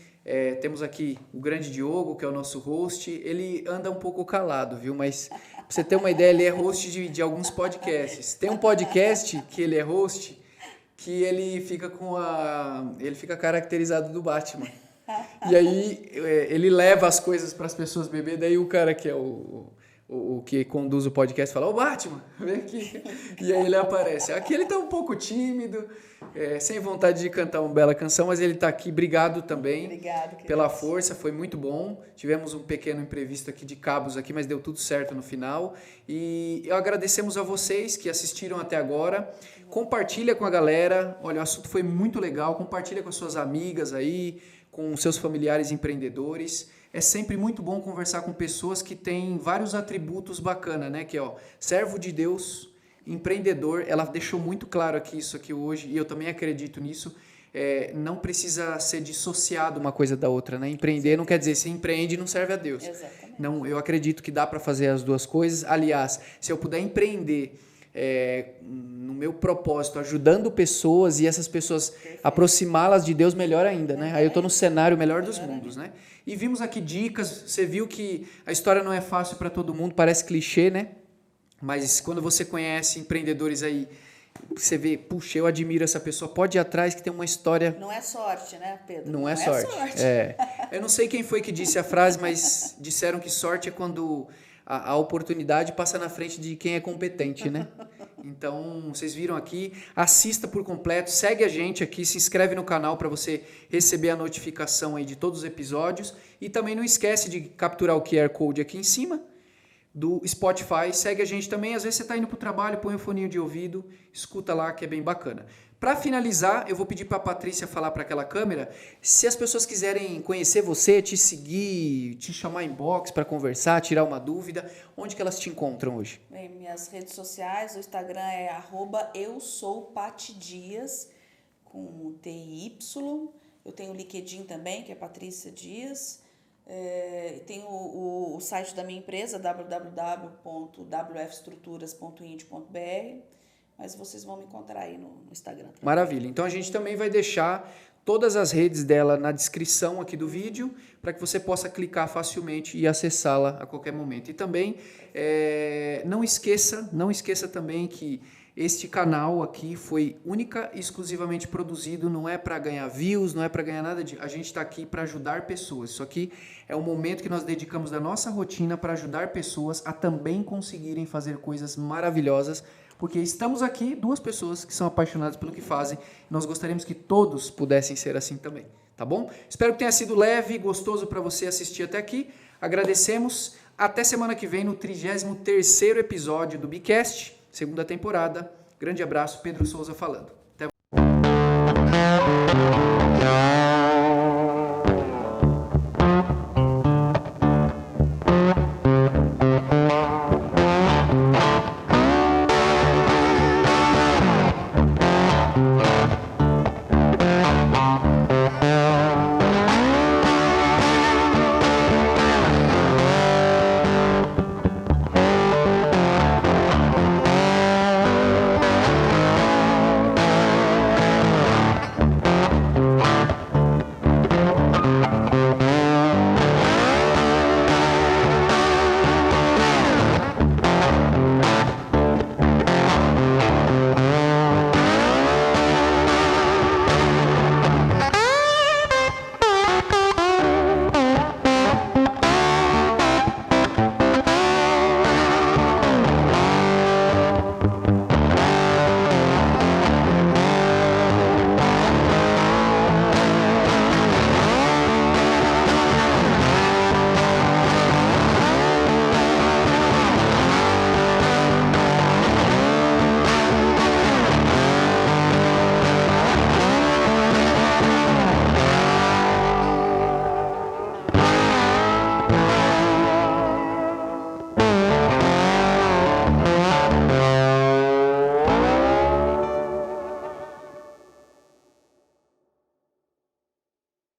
Temos aqui o grande Diogo, que é o nosso host. Ele anda um pouco calado, viu? Mas, pra você ter uma ideia, ele é host de alguns podcasts. Tem um podcast que ele é host, que ele fica caracterizado do Batman. E aí ele leva as coisas para as pessoas beber, daí o cara que é o que conduz o podcast fala, ô Batman, vem aqui. E aí ele aparece. Aqui ele tá um pouco tímido, sem vontade de cantar uma bela canção, mas ele tá aqui. Obrigado também. Obrigado, pela força, foi muito bom. Tivemos um pequeno imprevisto aqui de cabos aqui, mas deu tudo certo no final. E agradecemos a vocês que assistiram até agora. Compartilha com a galera. Olha, o assunto foi muito legal. Compartilha com as suas amigas aí, com seus familiares empreendedores. É sempre muito bom conversar com pessoas que têm vários atributos bacanas, né? Que servo de Deus, empreendedor. Ela deixou muito claro isso aqui hoje, e eu também acredito nisso. Não precisa ser dissociado uma coisa da outra, né? Empreender não quer dizer se empreende não serve a Deus. Exatamente. Não, eu acredito que dá para fazer as duas coisas. Aliás, se eu puder empreender no meu propósito, ajudando pessoas e essas pessoas aproximá-las de Deus, melhor ainda, né? Aí eu estou no cenário melhor dos mundos, né? E vimos aqui dicas, você viu que a história não é fácil para todo mundo, parece clichê, né? Mas quando você conhece empreendedores aí, você vê, puxa, eu admiro essa pessoa, pode ir atrás que tem uma história... Não é sorte, né, Pedro? Não é sorte. Eu não sei quem foi que disse a frase, mas disseram que sorte é quando a oportunidade passa na frente de quem é competente, né? Então, vocês viram aqui, assista por completo, segue a gente aqui, se inscreve no canal para você receber a notificação aí de todos os episódios e também não esquece de capturar o QR Code aqui em cima do Spotify, segue a gente também, às vezes você está indo para o trabalho, põe um foninho de ouvido, escuta lá que é bem bacana. Para finalizar, eu vou pedir para a Patrícia falar para aquela câmera, se as pessoas quiserem conhecer você, te seguir, te chamar em box para conversar, tirar uma dúvida, onde que elas te encontram hoje? Bem, minhas redes sociais, o Instagram é @eusoupatidias, com TY, eu tenho o LinkedIn também, que é Patrícia Dias, tem o site da minha empresa, www.wfestruturas.ind.br, mas vocês vão me encontrar aí no Instagram também. Maravilha. Então a gente também vai deixar todas as redes dela na descrição aqui do vídeo, para que você possa clicar facilmente e acessá-la a qualquer momento. E também não esqueça também que este canal aqui foi única e exclusivamente produzido, não é para ganhar views, não é para ganhar nada a gente está aqui para ajudar pessoas. Isso aqui é um momento que nós dedicamos da nossa rotina para ajudar pessoas a também conseguirem fazer coisas maravilhosas, porque estamos aqui, duas pessoas que são apaixonadas pelo que fazem, e nós gostaríamos que todos pudessem ser assim também, tá bom? Espero que tenha sido leve e gostoso para você assistir até aqui. Agradecemos. Até semana que vem no 33º episódio do Bicast, segunda temporada. Grande abraço, Pedro Souza falando.